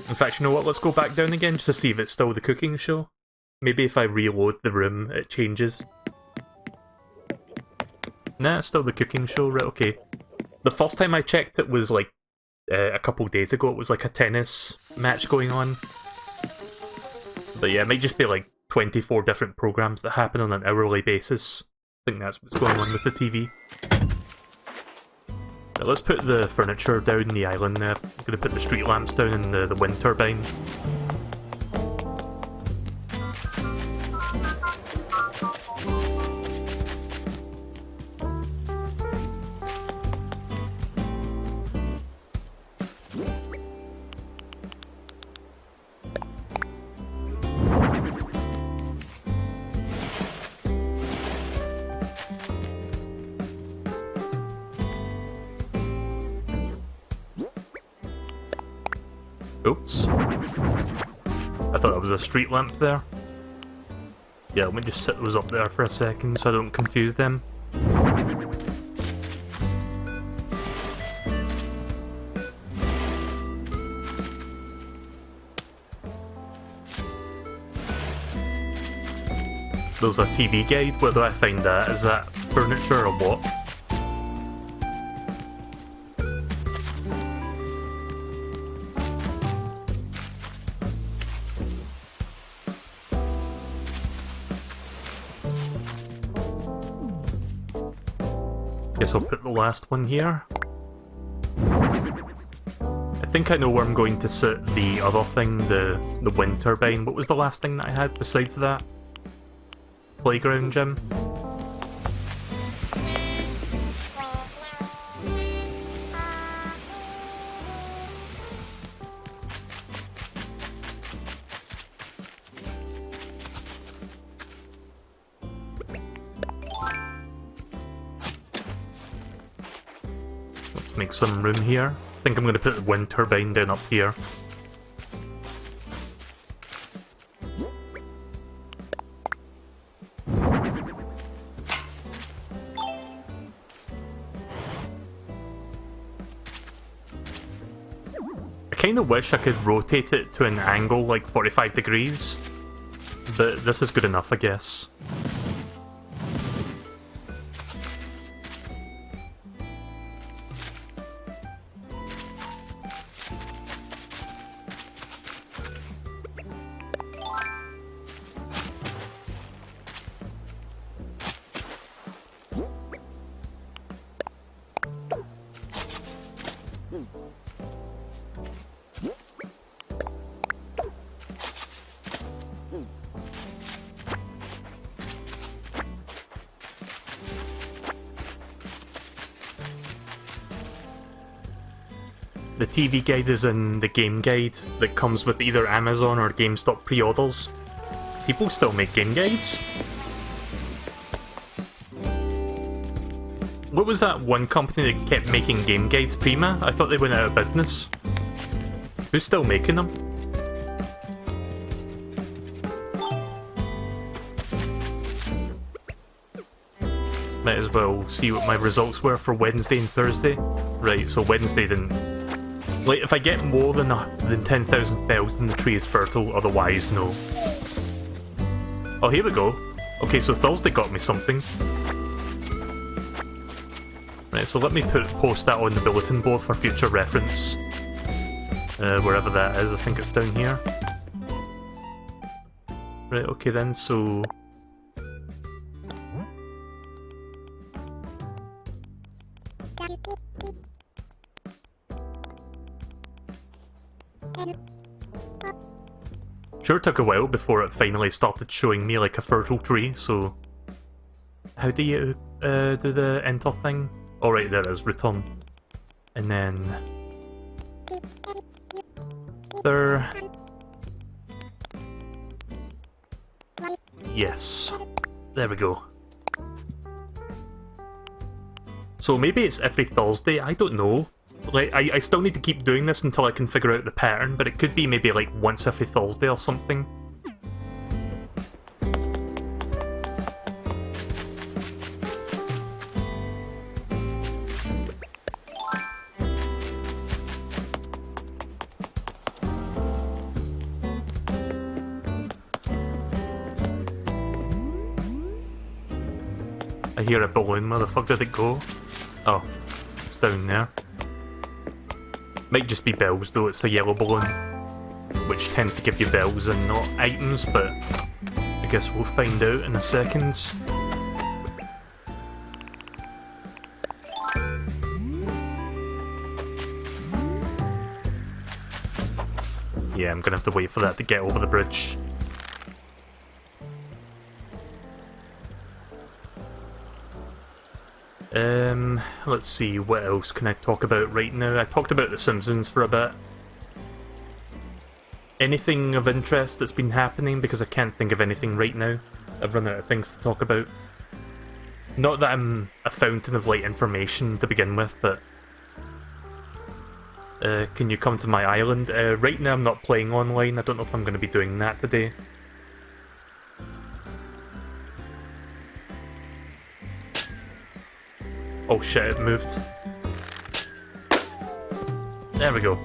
In fact, you know what, let's go back down again just to see if it's still the cooking show. Maybe if I reload the room, it changes. Nah, it's still the cooking show, right, okay. The first time I checked it was like a couple days ago, it was like a tennis match going on. But yeah, it might just be like 24 different programs that happen on an hourly basis. I think that's what's going on with the TV. Right, let's put the furniture down the island there. I'm going to put the street lamps down in the wind turbine. Oops. I thought that was a street lamp there. Yeah, let me just set those up there for a second so I don't confuse them. There's a TV guide. Where do I find that? Is that furniture or what? Guess I'll put the last one here. I think I know where I'm going to sit the other thing, the wind turbine. What was the last thing that I had besides that? Playground gym? Let's make some room here. I think I'm going to put the wind turbine down up here. I kind of wish I could rotate it to an angle like 45 degrees, but this is good enough, I guess. The TV guide is in the game guide that comes with either Amazon or GameStop pre-orders. People still make game guides? What was that one company that kept making game guides, Prima? I thought they went out of business. Who's still making them? Might as well see what my results were for Wednesday and Thursday. Right, so Wednesday didn't... Like, if I get more than 10,000 bells, then the tree is fertile, otherwise, no. Oh, here we go. Okay, so Thursday got me something. Right, so let me post that on the bulletin board for future reference. Wherever that is, I think it's down here. Right, okay then, so... Sure took a while before it finally started showing me like a fertile tree, so... How do you do the enter thing? Oh right, there it is, return. And then... There... Yes. There we go. So maybe it's every Thursday, I don't know. Like, I still need to keep doing this until I can figure out the pattern, but it could be maybe like once every Thursday or something. I hear a balloon, where the fuck did it go? Oh, it's down there. Might just be bells though, it's a yellow balloon, which tends to give you bells and not items, but I guess we'll find out in a second. Yeah, I'm gonna have to wait for that to get over the bridge. Let's see, what else can I talk about right now? I talked about The Simpsons for a bit. Anything of interest that's been happening? Because I can't think of anything right now. I've run out of things to talk about. Not that I'm a fountain of like information to begin with, but... can you come to my island? Right now I'm not playing online, I don't know if I'm going to be doing that today. Oh shit, it moved. There we go.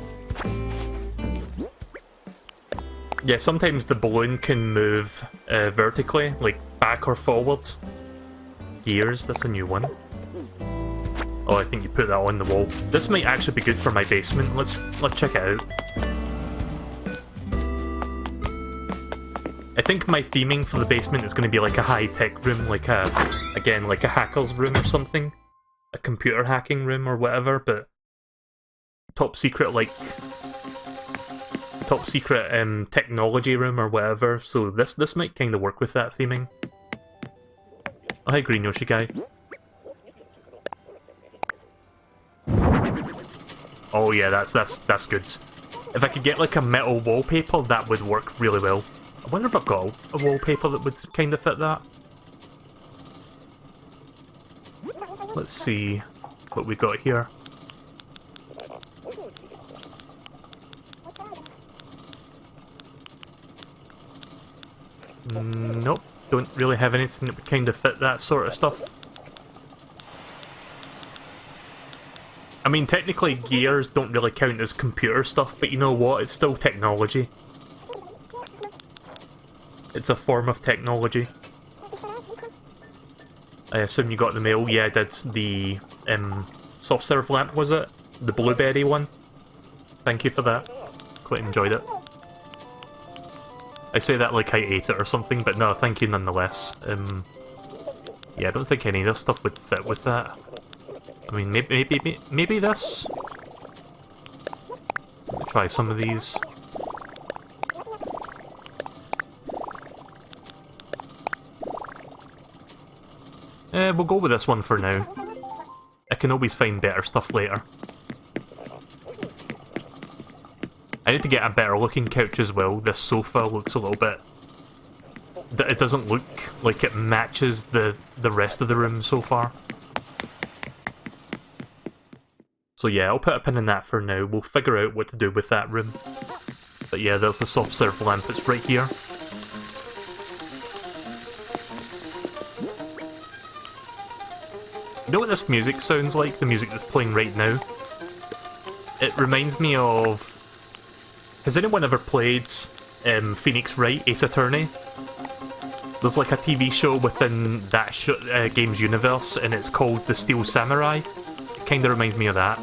Yeah, sometimes the balloon can move vertically, like back or forward. Gears, that's a new one. Oh, I think you put that on the wall. This might actually be good for my basement. Let's check it out. I think my theming for the basement is going to be like a high-tech room, like again, like a hacker's room or something. A computer hacking room or whatever, but top secret technology room or whatever, so this might kind of work with that theming. Oh, hi Green Yoshi guy. Oh yeah, that's good. If I could get like a metal wallpaper, that would work really well. I wonder if I've got a wallpaper that would kind of fit that. Let's see what we got here. Nope, don't really have anything that would kind of fit that sort of stuff. I mean, technically gears don't really count as computer stuff, but you know what, it's still technology. It's a form of technology. I assume you got the mail. Yeah, I did. The soft serve lamp, was it? The blueberry one. Thank you for that. Quite enjoyed it. I say that like I ate it or something, but no, thank you nonetheless. Yeah, I don't think any of this stuff would fit with that. I mean, maybe this? Try some of these. We'll go with this one for now. I can always find better stuff later. I need to get a better looking couch as well. This sofa looks a little bit... It doesn't look like it matches the rest of the room so far. So yeah, I'll put a pin in that for now. We'll figure out what to do with that room. But yeah, there's the soft serve lamp. It's right here. You know what this music sounds like? The music that's playing right now? It reminds me of... Has anyone ever played Phoenix Wright, Ace Attorney? There's like a TV show within that game's universe, and it's called The Steel Samurai. It kinda reminds me of that.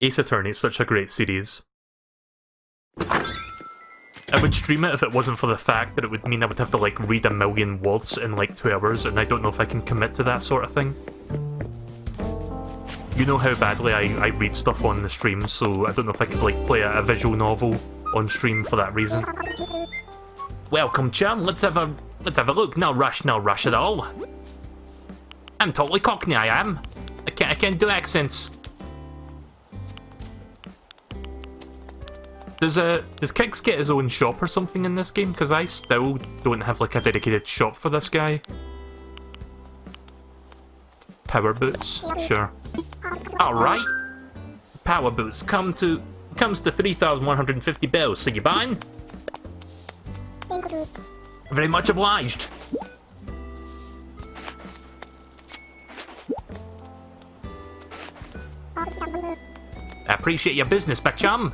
Ace Attorney is such a great series. I would stream it if it wasn't for the fact that it would mean I would have to like read a million words in like 2 hours, and I don't know if I can commit to that sort of thing. You know how badly I read stuff on the stream, so I don't know if I could like play a visual novel on stream for that reason. Welcome, chum. Let's have a look. No rush at all. I'm totally Cockney, I am. I can't do accents. Does Kix get his own shop or something in this game? Because I still don't have like a dedicated shop for this guy. Power boots, sure. Alright. Power boots comes to 3,150 bells, so you buying? Very much obliged. I appreciate your business, but chum.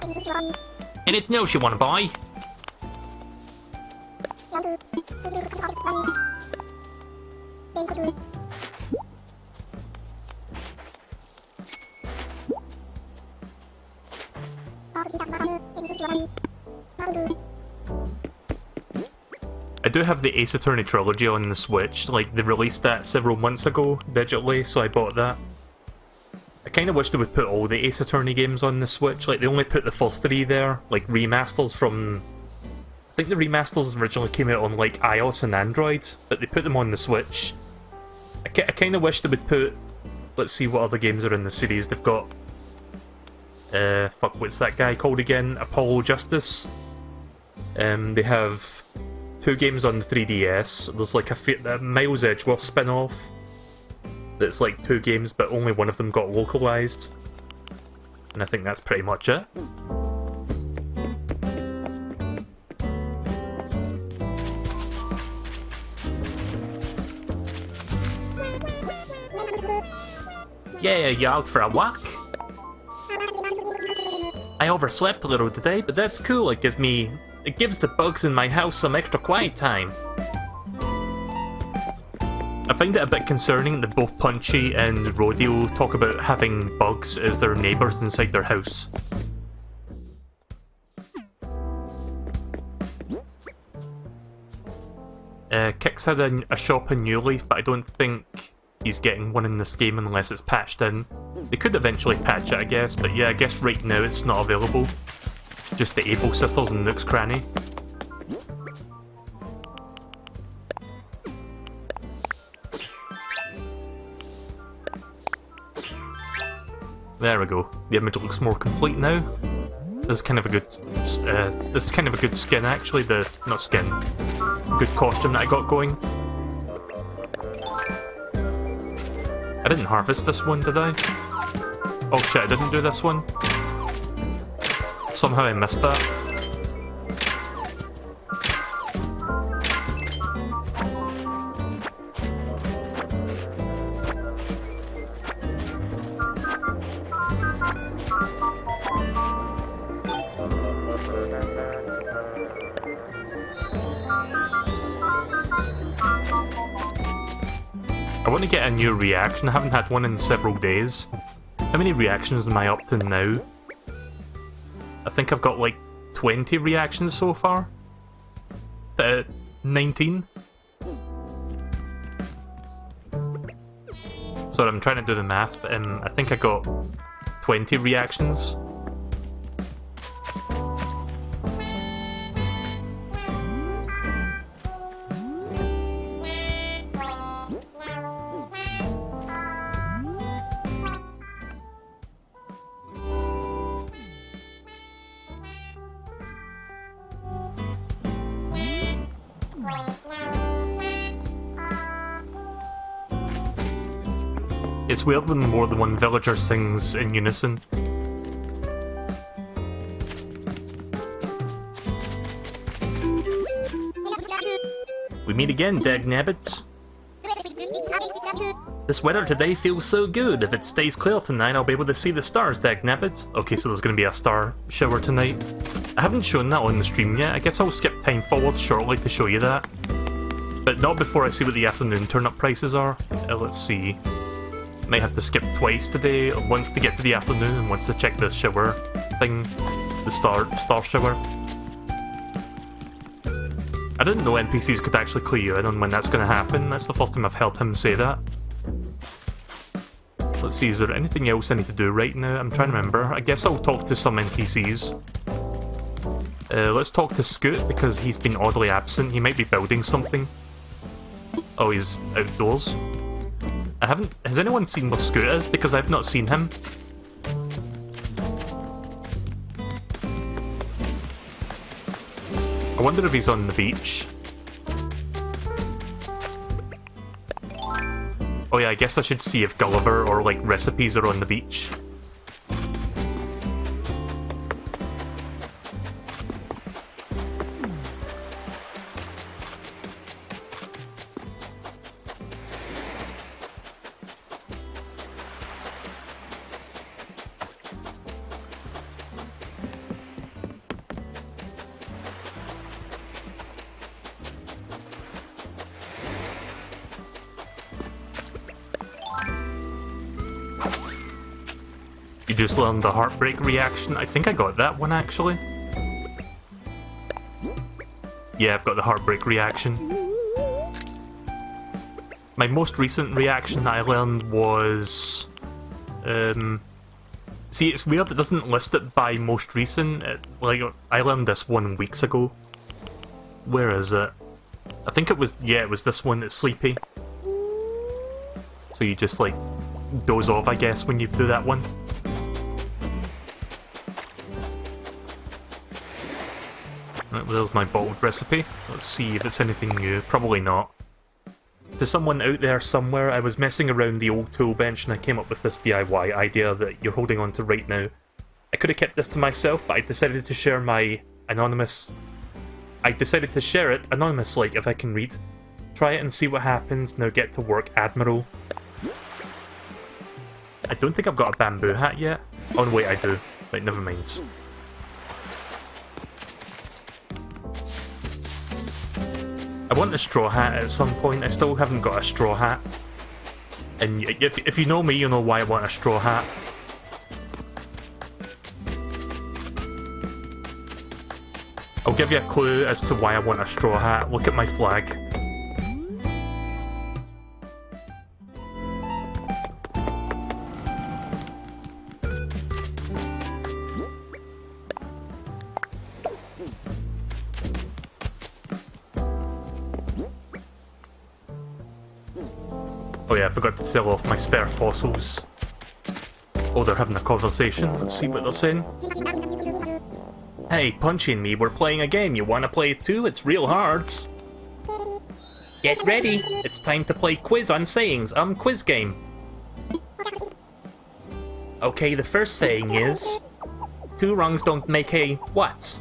Anything else you want to buy? I do have the Ace Attorney Trilogy on the Switch. Like, they released that several months ago digitally, so I bought that. I kind of wish they would put all the Ace Attorney games on the Switch. Like, they only put the first 3 there, like remasters from... I think the remasters originally came out on like iOS and Android, but they put them on the Switch. I kind of wish they would put... Let's see what other games are in the series. They've got... fuck, what's that guy called again? Apollo Justice. They have 2 games on the 3DS. There's like a Miles Edgeworth spin-off. That's like 2 games, but only one of them got localized. And I think that's pretty much it. Yeah, you out for a walk? I overslept a little today, but that's cool. It gives the bugs in my house some extra quiet time. I find it a bit concerning that both Punchy and Rodeo talk about having bugs as their neighbours inside their house. Kix had a shop in New Leaf, but I don't think he's getting one in this game unless it's patched in. They could eventually patch it, I guess, but yeah, I guess right now it's not available. Just the Able Sisters and Nook's Cranny. There we go. The image looks more complete now. This is kind of a good. This is kind of a good skin, actually. Not skin. Good costume that I got going. I didn't harvest this one, did I? Oh shit! I didn't do this one. Somehow I missed that. I want to get a new reaction. I haven't had one in several days. How many reactions am I up to now? I think I've got like 20 reactions so far. 19? Sorry, I'm trying to do the math. I think I got 20 reactions. It's weird when more than one villager sings in unison. We meet again, Dagnabbits. This weather today feels so good. If it stays clear tonight, I'll be able to see the stars, Dagnabbit. Okay, so there's going to be a star shower tonight. I haven't shown that on the stream yet. I guess I'll skip time forward shortly to show you that. But not before I see what the afternoon turn-up prices are. Let's see. Might have to skip twice today, once to get to the afternoon and once to check the shower thing, the star shower. I didn't know NPCs could actually clue you in on when that's going to happen. That's the first time I've heard him say that. Let's see, is there anything else I need to do right now? I'm trying to remember. I guess I'll talk to some NPCs. Let's talk to Scoot because he's been oddly absent. He might be building something. Oh, he's outdoors. Has anyone seen where Scoot is? Because I've not seen him. I wonder if he's on the beach. Oh yeah, I guess I should see if Gulliver or like recipes are on the beach. You just learned the heartbreak reaction. I think I got that one actually. Yeah, I've got the heartbreak reaction. My most recent reaction that I learned was... see, it's weird, it doesn't list it by most recent. Like, I learned this one weeks ago. Where is it? I think it was, yeah, it was this one that's sleepy. So you just, like, doze off, I guess, when you do that one. Right, well, there's my bottled recipe. Let's see if it's anything new. Probably not. To someone out there somewhere, I was messing around the old tool bench and I came up with this DIY idea that you're holding on to right now. I could have kept this to myself, but I decided to share my anonymous... I decided to share it anonymous, like, if I can read. Try it and see what happens. Now get to work, Admiral. I don't think I've got a bamboo hat yet. Oh, no, wait, I do. Wait, never mind. I want a straw hat at some point. I still haven't got a straw hat. And if you know me, you know why I want a straw hat. I'll give you a clue as to why I want a straw hat. Look at my flag. Oh yeah, I forgot to sell off my spare fossils. Oh, they're having a conversation. Let's see what they're saying. Hey, Punchy and me, we're playing a game. You wanna play it too? It's real hard. Get ready. It's time to play Quiz on Sayings. Quiz game. Okay, the first saying is... Two wrongs don't make a what?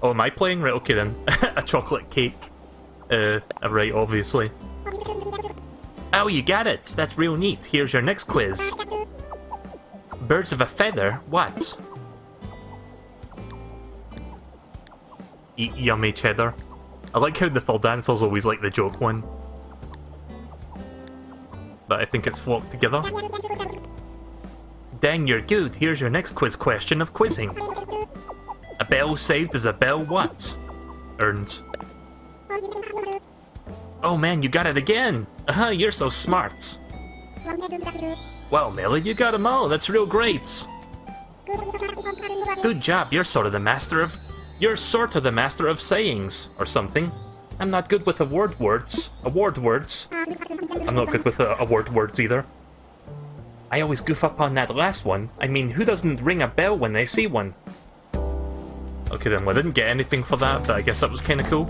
Oh, am I playing? Right, okay then. A chocolate cake. Right, obviously. Oh, you got it. That's real neat. Here's your next quiz. Birds of a feather? What? Eat yummy cheddar. I like how the full dancer's always like the joke one. But I think it's flocked together. Dang, you're good. Here's your next quiz question of quizzing. A bell saved is a bell what? Earned. Oh man, you got it again! You're so smart. Well, Melee, you got them all. That's real great. Good job. You're sort of the master of sayings or something. I'm not good with award words. I'm not good with award words either. I always goof up on that last one. I mean, who doesn't ring a bell when they see one? Okay then, well, I didn't get anything for that, but I guess that was kind of cool.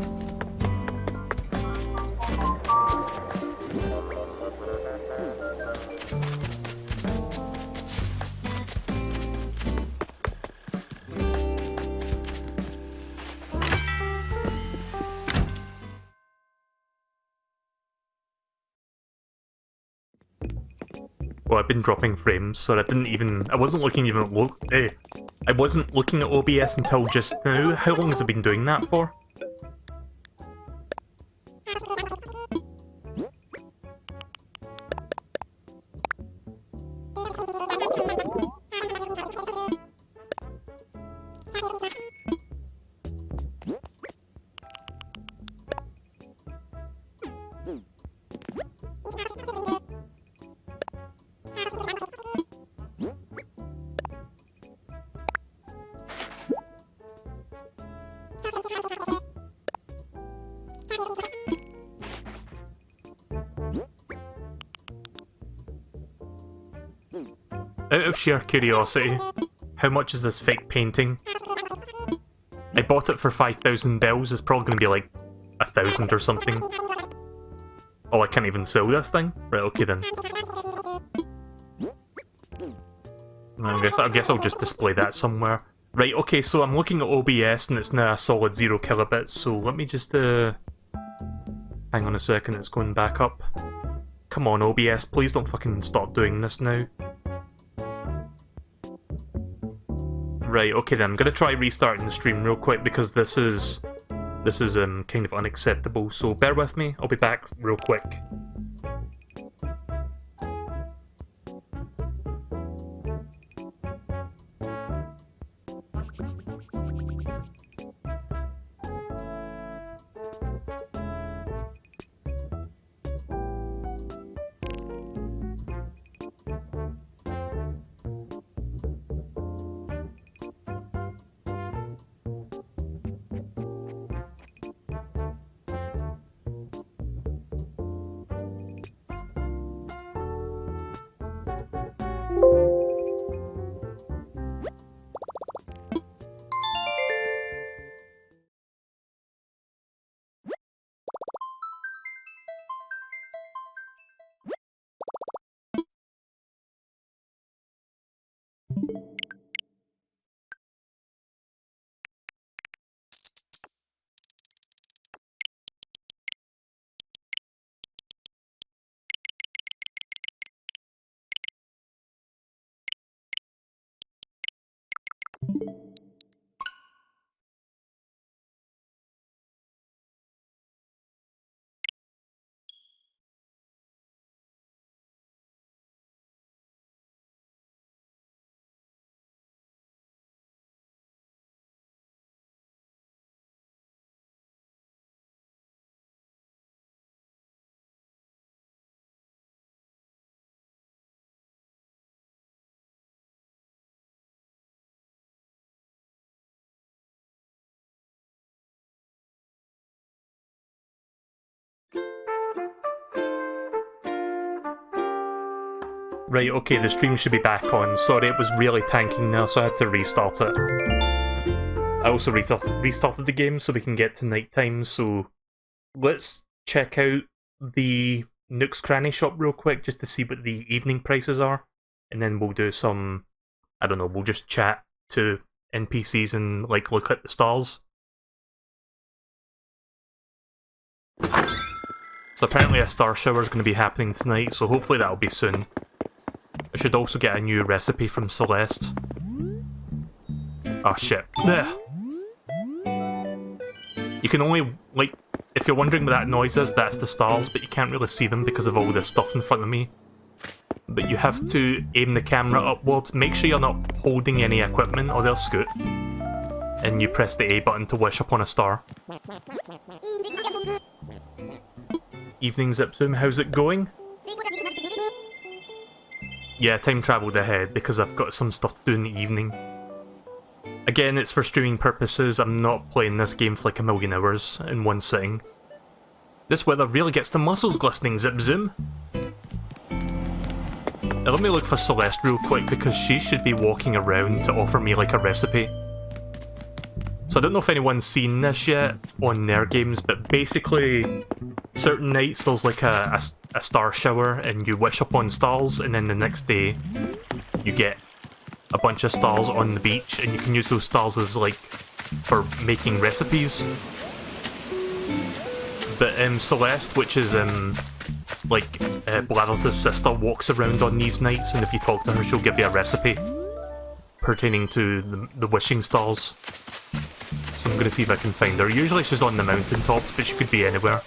Well, I've been dropping frames, so I wasn't looking at OBS until just now. How long has it been doing that for? Out of sheer curiosity, how much is this fake painting? I bought it for 5,000 bells, it's probably going to be like 1,000 or something. Oh, I can't even sell this thing? Right, okay then. I guess I'll just display that somewhere. Right, okay, so I'm looking at OBS and it's now a solid 0 kilobits, so let me just, hang on a second, it's going back up. Come on, OBS, please don't fucking stop doing this now. Right, okay then, I'm gonna try restarting the stream real quick because this is kind of unacceptable, so bear with me, I'll be back real quick. Right, okay, the stream should be back on. Sorry, it was really tanking there, so I had to restart it. I also restarted the game so we can get to nighttime, so let's check out the Nook's Cranny shop real quick just to see what the evening prices are, and then we'll do some I don't know, we'll just chat to NPCs and like look at the stars. So apparently a star shower is going to be happening tonight, so hopefully that'll be soon. I should also get a new recipe from Celeste. Oh shit. There. You can only, like, if you're wondering what that noise is, that's the stars, but you can't really see them because of all this stuff in front of me. But you have to aim the camera upwards, make sure you're not holding any equipment or they'll scoot. And you press the A button to wish upon a star. Evening Zip Zoom, how's it going? Yeah, time travelled ahead because I've got some stuff to do in the evening. Again, it's for streaming purposes, I'm not playing this game for like a million hours in one sitting. This weather really gets the muscles glistening, Zip Zoom. Now let me look for Celeste real quick because she should be walking around to offer me like a recipe. So I don't know if anyone's seen this yet on their games, but basically certain nights there's like a star shower and you wish upon stars, and then the next day you get a bunch of stars on the beach and you can use those stars as like for making recipes. But Celeste, which is like Blathers' sister, walks around on these nights, and if you talk to her she'll give you a recipe pertaining to the wishing stars. So I'm gonna see if I can find her. Usually she's on the mountaintops, but she could be anywhere.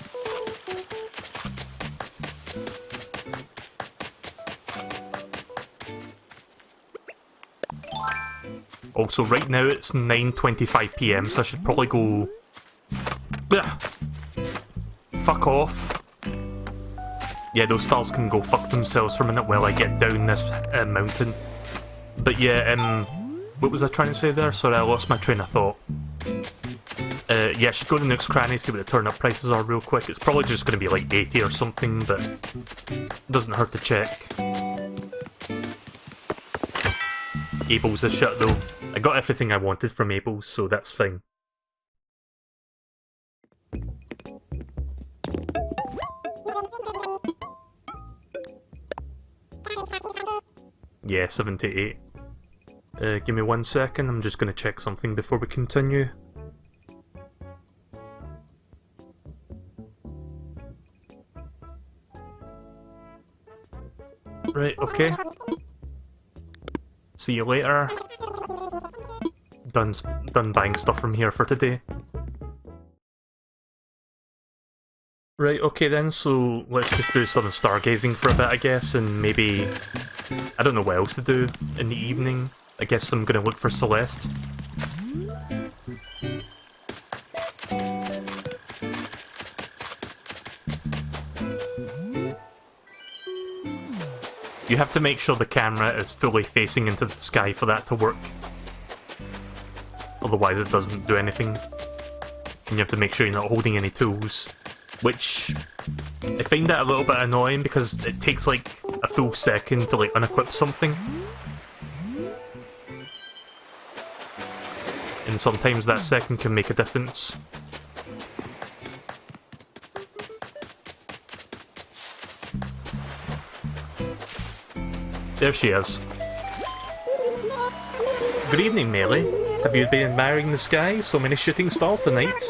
Also, right now it's 9:25 PM, so I should probably go... Ugh. Fuck off. Yeah, those stars can go fuck themselves for a minute while I get down this mountain. But yeah, what was I trying to say there? Sorry, I lost my train of thought. Yeah, I should go to Nook's Cranny, see what the turn-up prices are real quick. It's probably just going to be like 80 or something, but it doesn't hurt to check. Abel's is shut though. I got everything I wanted from Abel's, so that's fine. Yeah, 78. Give me 1 second, I'm just going to check something before we continue. Right, okay. See you later. Done buying stuff from here for today. Right, okay then, so let's just do some stargazing for a bit, I guess, and maybe... I don't know what else to do in the evening. I guess I'm gonna look for Celeste. You have to make sure the camera is fully facing into the sky for that to work. Otherwise it doesn't do anything. And you have to make sure you're not holding any tools. Which, I find that a little bit annoying because it takes like a full second to like unequip something. And sometimes that second can make a difference. There she is. Good evening, Melee. Have you been admiring the sky? So many shooting stars tonight.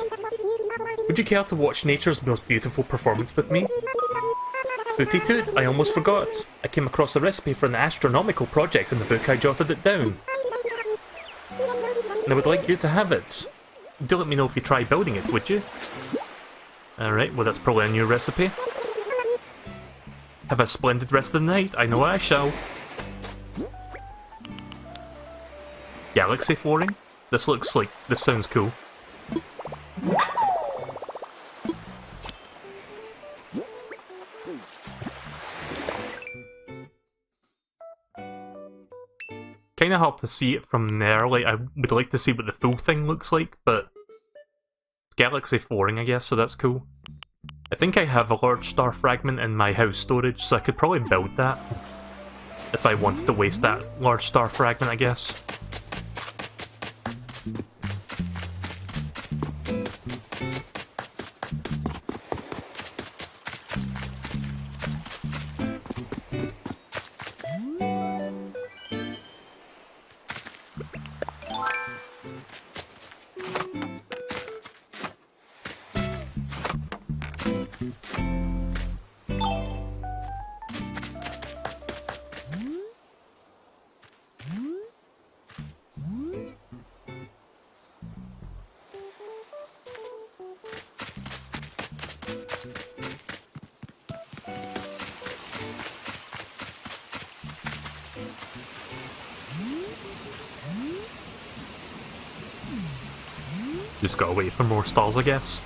Would you care to watch nature's most beautiful performance with me? Tooty toot, I almost forgot. I came across a recipe for an astronomical project in the book. I jotted it down. And I would like you to have it. Do let me know if you try building it, would you? Alright, well that's probably a new recipe. Have a splendid rest of the night. I know I shall. Galaxy flooring? This looks like... this sounds cool. Kinda hard to see it from there, like I would like to see what the full thing looks like, but... it's galaxy flooring, I guess, so that's cool. I think I have a large star fragment in my house storage, so I could probably build that. If I wanted to waste that large star fragment, I guess. Just gotta wait for more stars, I guess.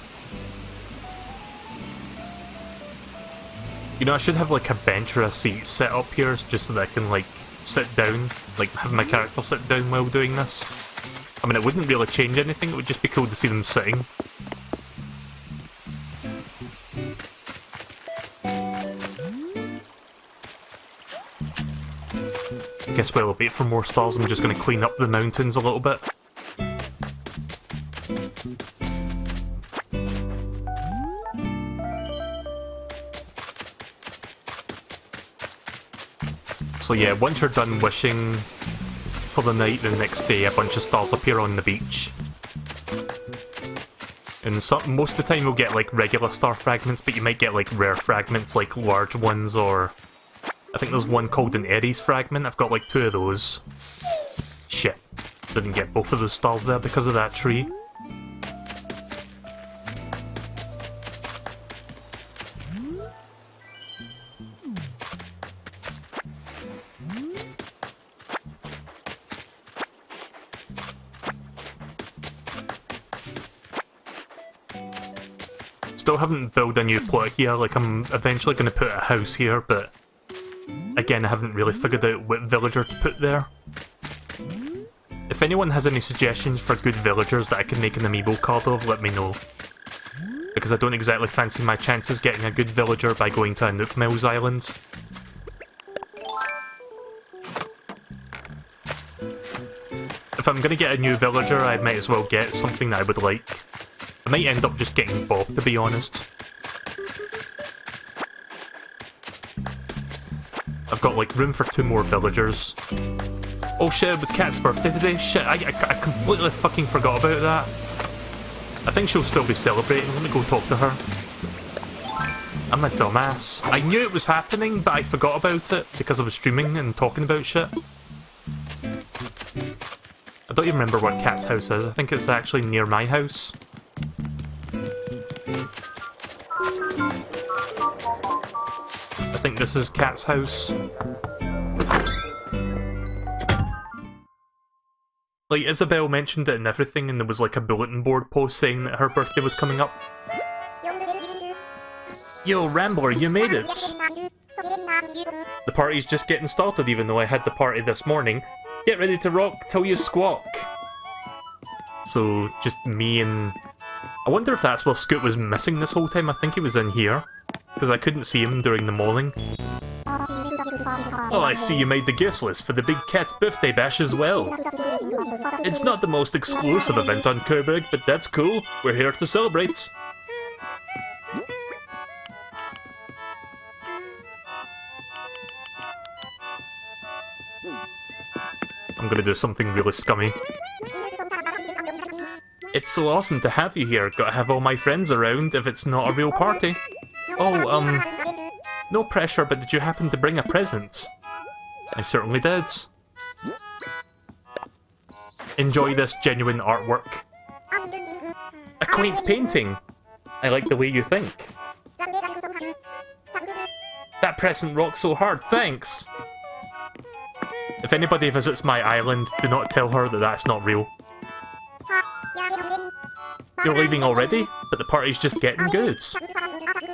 You know, I should have like a bench or a seat set up here just so that I can like sit down, like have my character sit down while doing this. I mean, it wouldn't really change anything, it would just be cool to see them sitting. I guess while I wait for more stars, I'm just going to clean up the mountains a little bit. So yeah, once you're done wishing for the night, the next day a bunch of stars appear on the beach. And most of the time you'll get like regular star fragments, but you might get like rare fragments, like large ones, or I think there's one called an Aries fragment. I've got like 2 of those. Shit. Didn't get both of those stars there because of that tree. Still haven't built a new plot here, like I'm eventually going to put a house here, but again I haven't really figured out what villager to put there. If anyone has any suggestions for good villagers that I can make an amiibo card of, let me know. Because I don't exactly fancy my chances getting a good villager by going to Anouk Mills Islands. If I'm going to get a new villager, I might as well get something that I would like. I might end up just getting Bob, to be honest. I've got like room for 2 more villagers. Oh shit, it was Kat's birthday today? Shit, I completely fucking forgot about that. I think she'll still be celebrating. Let me go talk to her. I'm a dumbass. I knew it was happening, but I forgot about it because I was streaming and talking about shit. I don't even remember what Kat's house is. I think it's actually near my house. I think this is Kat's house. Like, Isabelle mentioned it and everything, and there was like a bulletin board post saying that her birthday was coming up. Yo, Rambler, you made it! The party's just getting started, even though I had the party this morning. Get ready to rock till you squawk! So, just me and... I wonder if that's where Scoot was missing this whole time. I think he was in here, because I couldn't see him during the morning. Oh, I see you made the guest list for the Big Cat birthday bash as well. It's not the most exclusive event on Kirby, but that's cool. We're here to celebrate. I'm gonna do something really scummy. It's so awesome to have you here. Gotta have all my friends around if it's not a real party. Oh, no pressure, but did you happen to bring a present? I certainly did. Enjoy this genuine artwork. A quaint painting. I like the way you think. That present rocks so hard, thanks. If anybody visits my island, do not tell her that that's not real. You're leaving already? But the party's just getting good.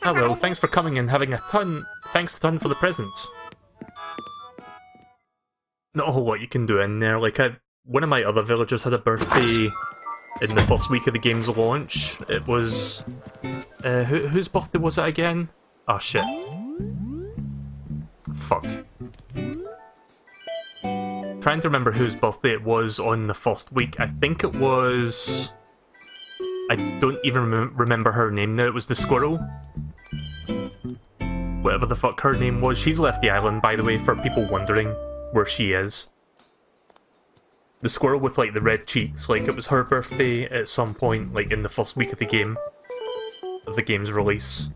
Oh well, thanks for coming and having a ton. Thanks a ton for the presents. Not a whole lot you can do in there. Like, one of my other villagers had a birthday in the first week of the game's launch. It was... whose birthday was it again? Oh shit. Fuck. Trying to remember whose birthday it was on the first week. I think it was... I don't even remember her name now. It was the squirrel. Whatever the fuck her name was. She's left the island, by the way, for people wondering where she is. The squirrel with, like, the red cheeks. Like, it was her birthday at some point, like, in the first week of the game. Of the game's release.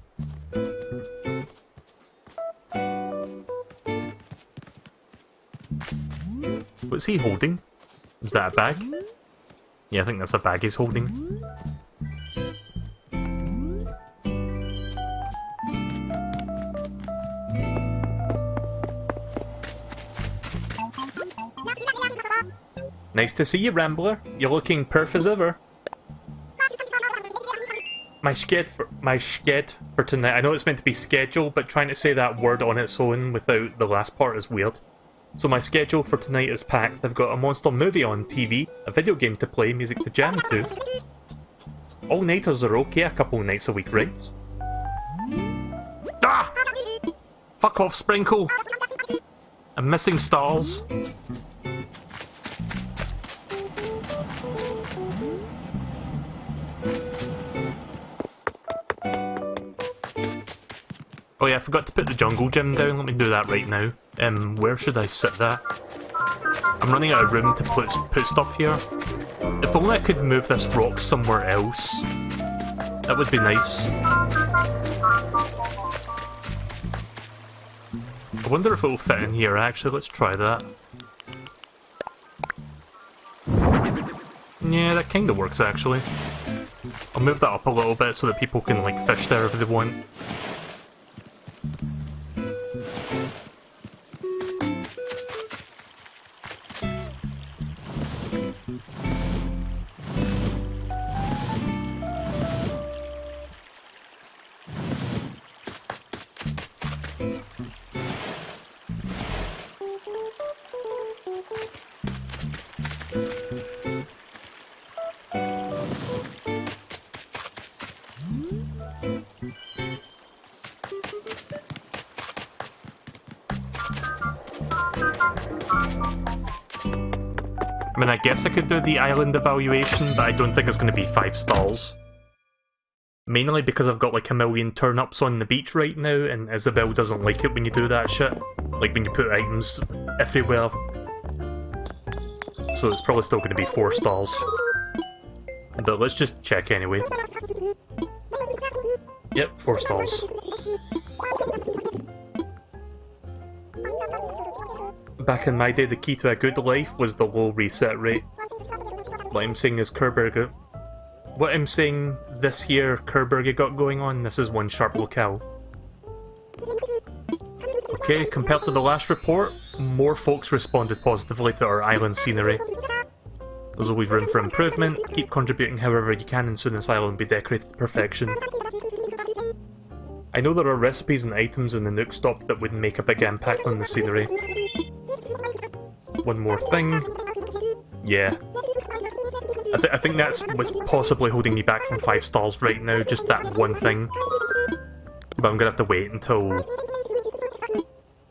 What's he holding? Is that a bag? Yeah, I think that's a bag he's holding. Nice to see you, Rambler. You're looking perf as ever. My sked for tonight. I know it's meant to be schedule, but trying to say that word on its own without the last part is weird. So my schedule for tonight is packed. I've got a monster movie on TV, a video game to play, music to jam to. All-nighters are okay a couple nights a week, right? Ah! Fuck off, Sprinkle! I'm missing stars. Oh yeah, I forgot to put the jungle gym down. Let me do that right now. Where should I sit that? I'm running out of room to put stuff here. If only I could move this rock somewhere else. That would be nice. I wonder if it will fit in here, actually. Let's try that. Yeah, that kinda works, actually. I'll move that up a little bit so that people can, like, fish there if they want. I mean, I guess I could do the island evaluation, but I don't think it's going to be 5 stars. Mainly because I've got like a million turnips on the beach right now, and Isabel doesn't like it when you do that shit. Like when you put items everywhere. So it's probably still going to be 4 stars. But let's just check anyway. Yep, 4 stars. Back in my day, the key to a good life was the low reset rate. What I'm saying is Kerberger. What I'm saying this here Kerberger got going on, this is one sharp locale. Okay, compared to the last report, more folks responded positively to our island scenery. There's always room for improvement, keep contributing however you can and soon this island will be decorated to perfection. I know there are recipes and items in the Nook Stop that would make a big impact on the scenery. One more thing. Yeah. I think that's what's possibly holding me back from 5 stars right now, just that one thing. But I'm gonna have to wait until...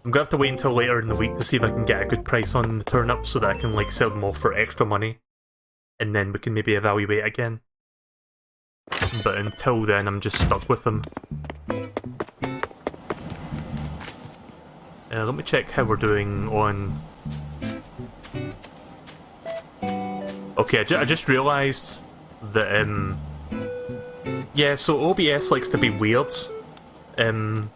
later in the week to see if I can get a good price on the turnips so that I can like sell them off for extra money. And then we can maybe evaluate again. But until then, I'm just stuck with them. Let me check how we're doing on... Okay, I just realised that, yeah, so OBS likes to be weird. Kinda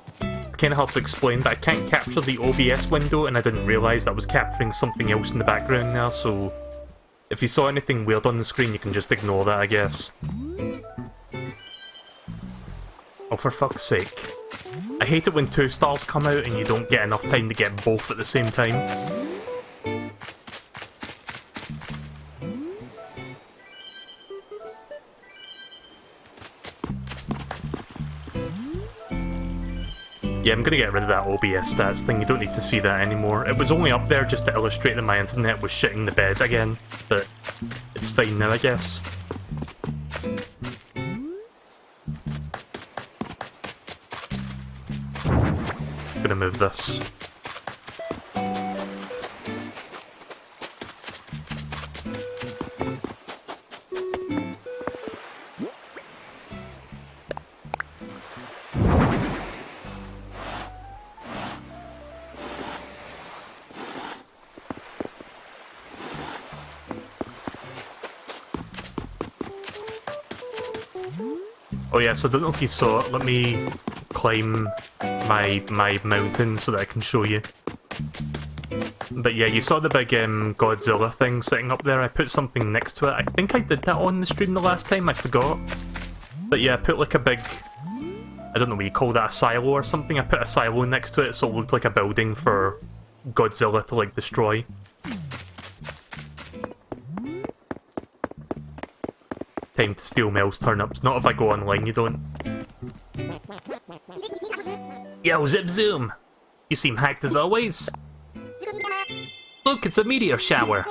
hard to explain, but I can't capture the OBS window, and I didn't realise that I was capturing something else in the background now, so... If you saw anything weird on the screen, you can just ignore that, I guess. Oh, for fuck's sake. I hate it when 2 stars come out and you don't get enough time to get both at the same time. Yeah, I'm gonna get rid of that OBS stats thing, you don't need to see that anymore. It was only up there just to illustrate that my internet was shitting the bed again, but it's fine now, I guess. I'm gonna move this. Oh yeah, so I don't know if you saw it, let me climb my mountain so that I can show you. But yeah, you saw the big Godzilla thing sitting up there. I put something next to it. I think I did that on the stream the last time, I forgot. But yeah, I put like a big... I don't know what you call that, a silo or something. I put a silo next to it so it looked like a building for Godzilla to like destroy. Time to steal Mel's turnips. Not if I go online, you don't. Yo, Zip Zoom! You seem hacked as always. Look, it's a meteor shower.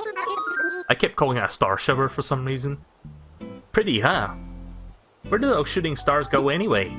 I kept calling it a star shower for some reason. Pretty, huh? Where do those shooting stars go anyway?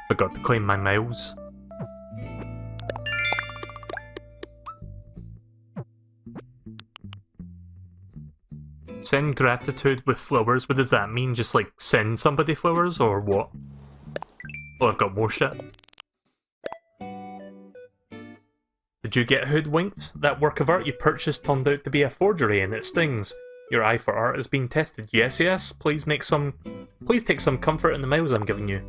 Forgot to claim my miles. Send gratitude with flowers. What does that mean? Just like send somebody flowers or what? Oh, I've got more shit. Did you get hoodwinked? That work of art you purchased turned out to be a forgery and it stings. Your eye for art is being tested. Yes, yes. Please take some comfort in the miles I'm giving you.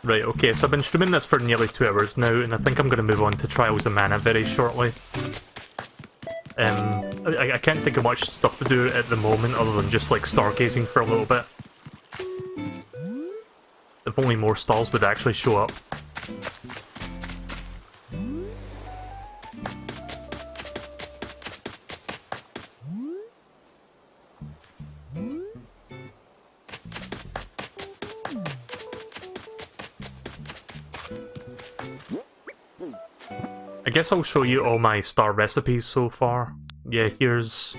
Right, okay, so I've been streaming this for nearly 2 hours now, and I think I'm going to move on to Trials of Mana very shortly. I can't think of much stuff to do at the moment other than just like stargazing for a little bit. If only more stalls would actually show up. I guess I'll show you all my star recipes so far. Yeah, here's...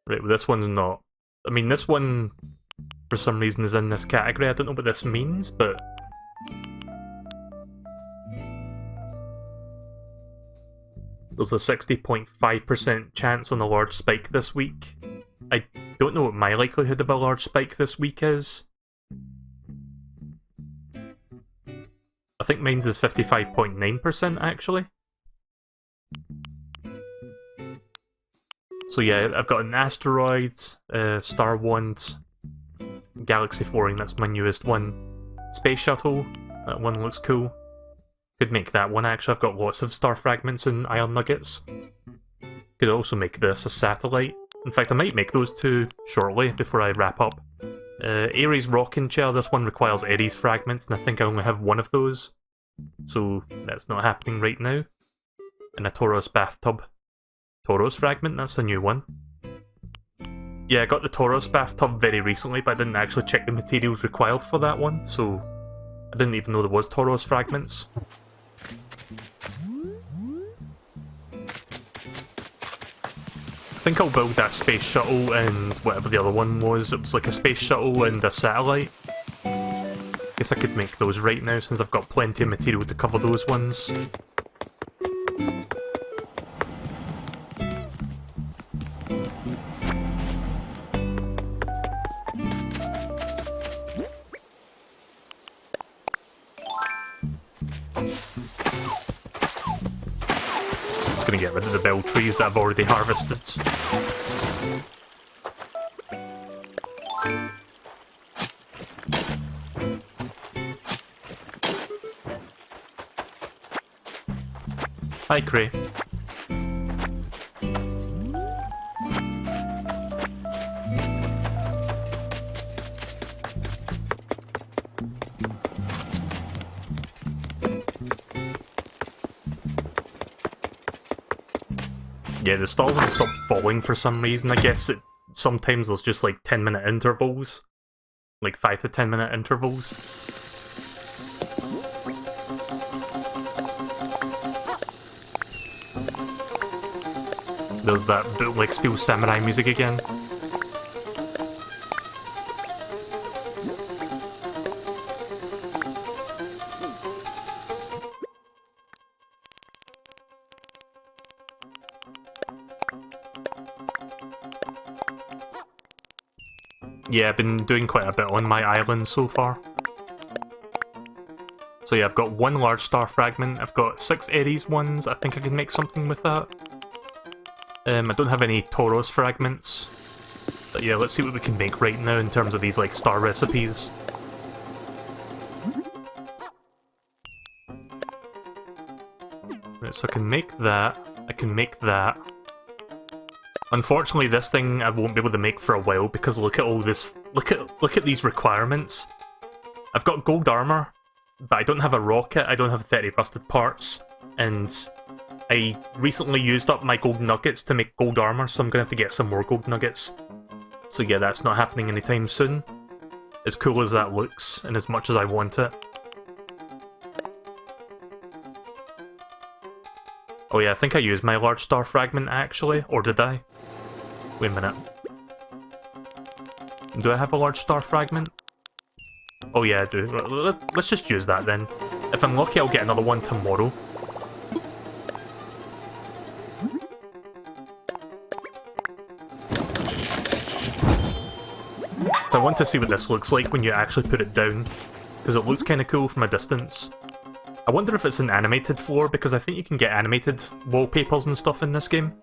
Right, well this one's not. I mean, this one, for some reason, is in this category. I don't know what this means, but... There's a 60.5% chance on a large spike this week. I don't know what my likelihood of a large spike this week is. I think mine's is 55.9% actually. So yeah, I've got an asteroid, Star Wand, Galaxy Flooring, that's my newest one. Space Shuttle, that one looks cool. Could make that one actually, I've got lots of star fragments and iron nuggets. Could also make this a satellite. In fact, I might make those two shortly before I wrap up. Aries rocking chair, this one requires Aries fragments, and I think I only have one of those. So that's not happening right now. And a Tauros bathtub. Tauros fragment, that's a new one. Yeah, I got the Tauros bathtub very recently, but I didn't actually check the materials required for that one, so I didn't even know there was Tauros fragments. I think I'll build that space shuttle and whatever the other one was. It was like a space shuttle and a satellite. Guess I could make those right now since I've got plenty of material to cover those ones. Gonna get rid of the bell trees that I've already harvested. Hi, Cray. Yeah, the stars have stopped falling for some reason. I guess sometimes there's just like 10-minute intervals. Like 5 to 10-minute intervals. There's that bootleg Steel Samurai music again. Yeah, I've been doing quite a bit on my island so far. So yeah, I've got 1 large star fragment, I've got 6 Aries ones, I think I can make something with that. I don't have any Tauros fragments. But yeah, let's see what we can make right now in terms of these like star recipes. Right, so I can make that, I can make that. Unfortunately, this thing I won't be able to make for a while because look at all this. Look at these requirements. I've got gold armor, but I don't have a rocket. I don't have 30 rusted parts, and I recently used up my gold nuggets to make gold armor, so I'm gonna have to get some more gold nuggets. So yeah, that's not happening anytime soon. As cool as that looks, and as much as I want it. Oh yeah, I think I used my large star fragment actually, or did I? Wait a minute. Do I have a large star fragment? Oh yeah, I do. Let's just use that then. If I'm lucky, I'll get another one tomorrow. So I want to see what this looks like when you actually put it down, because it looks kind of cool from a distance. I wonder if it's an animated floor, because I think you can get animated wallpapers and stuff in this game.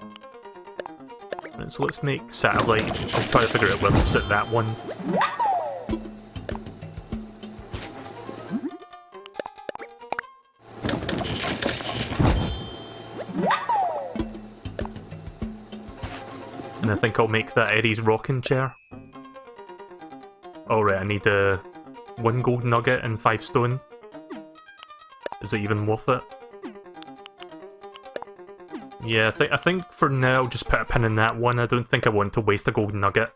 Right, so let's make satellite. I'll try to figure out where to sit that one. And I think I'll make that Aries rocking chair. Alright, I need 1 gold nugget and 5 stone. Is it even worth it? Yeah, I think for now I'll just put a pin in that one. I don't think I want to waste a gold nugget.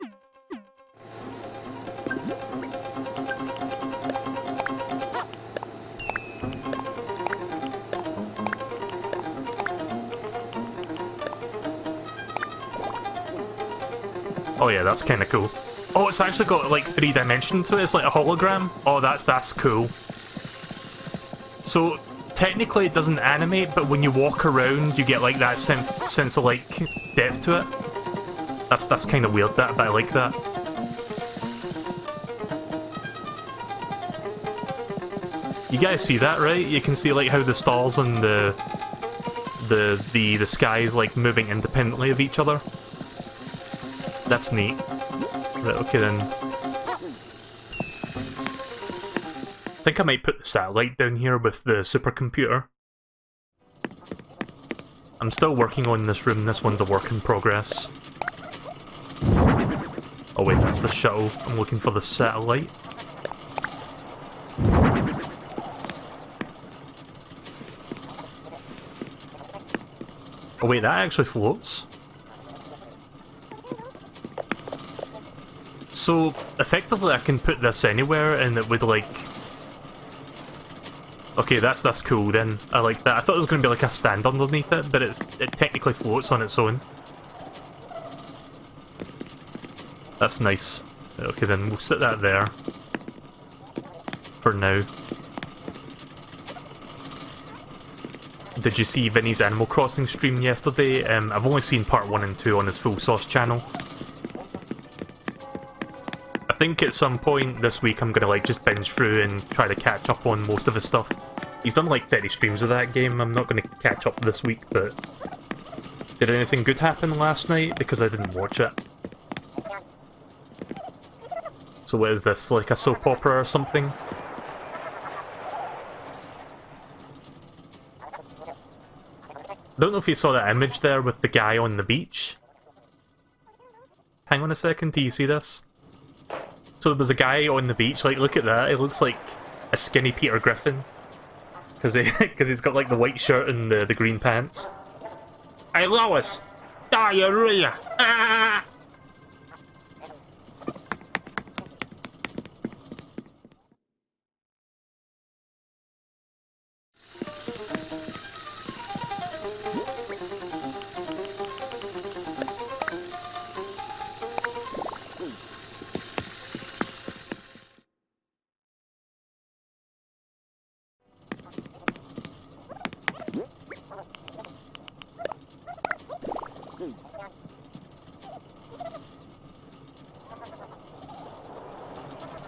Oh yeah, that's kind of cool. Oh, it's actually got like 3 dimension to it. It's like a hologram. Oh, that's cool. So technically it doesn't animate, but when you walk around, you get like that sense of like depth to it. That's kind of weird, but I like that. You guys see that, right? You can see like how the stars and the sky is like moving independently of each other. That's neat. Right, okay then. I think I might put the satellite down here with the supercomputer. I'm still working on this room, this one's a work in progress. Oh wait, that's the shuttle. I'm looking for the satellite. Oh wait, that actually floats. So, effectively I can put this anywhere and it would like... Okay, that's cool then. I like that. I thought it was going to be like a stand underneath it, but it technically floats on its own. That's nice. Okay then, we'll sit that there. For now. Did you see Vinny's Animal Crossing stream yesterday? I've only seen part 1 and 2 on his Full Sauce channel. I think at some point this week I'm gonna like just binge through and try to catch up on most of his stuff. He's done like 30 streams of that game. I'm not gonna catch up this week, but did anything good happen last night? Because I didn't watch it. So what is this, like a soap opera or something? I don't know if you saw that image there with the guy on the beach. Hang on a second, do you see this? So there was a guy on the beach, like, look at that, it looks like a skinny Peter Griffin. Because he's got, like, the white shirt and the green pants. Hey, Lois! Diarrhea! Ah!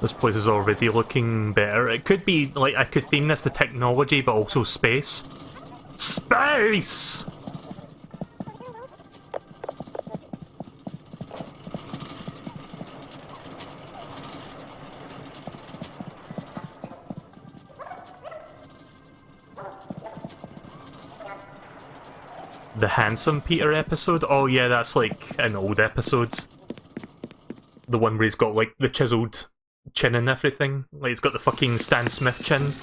This place is already looking better. It could be, like, I could theme this to technology, but also space. Space! The Handsome Peter episode? Oh yeah, that's like an old episode. The one where he's got, like, the chiseled chin and everything. Like, he's got the fucking Stan Smith chin.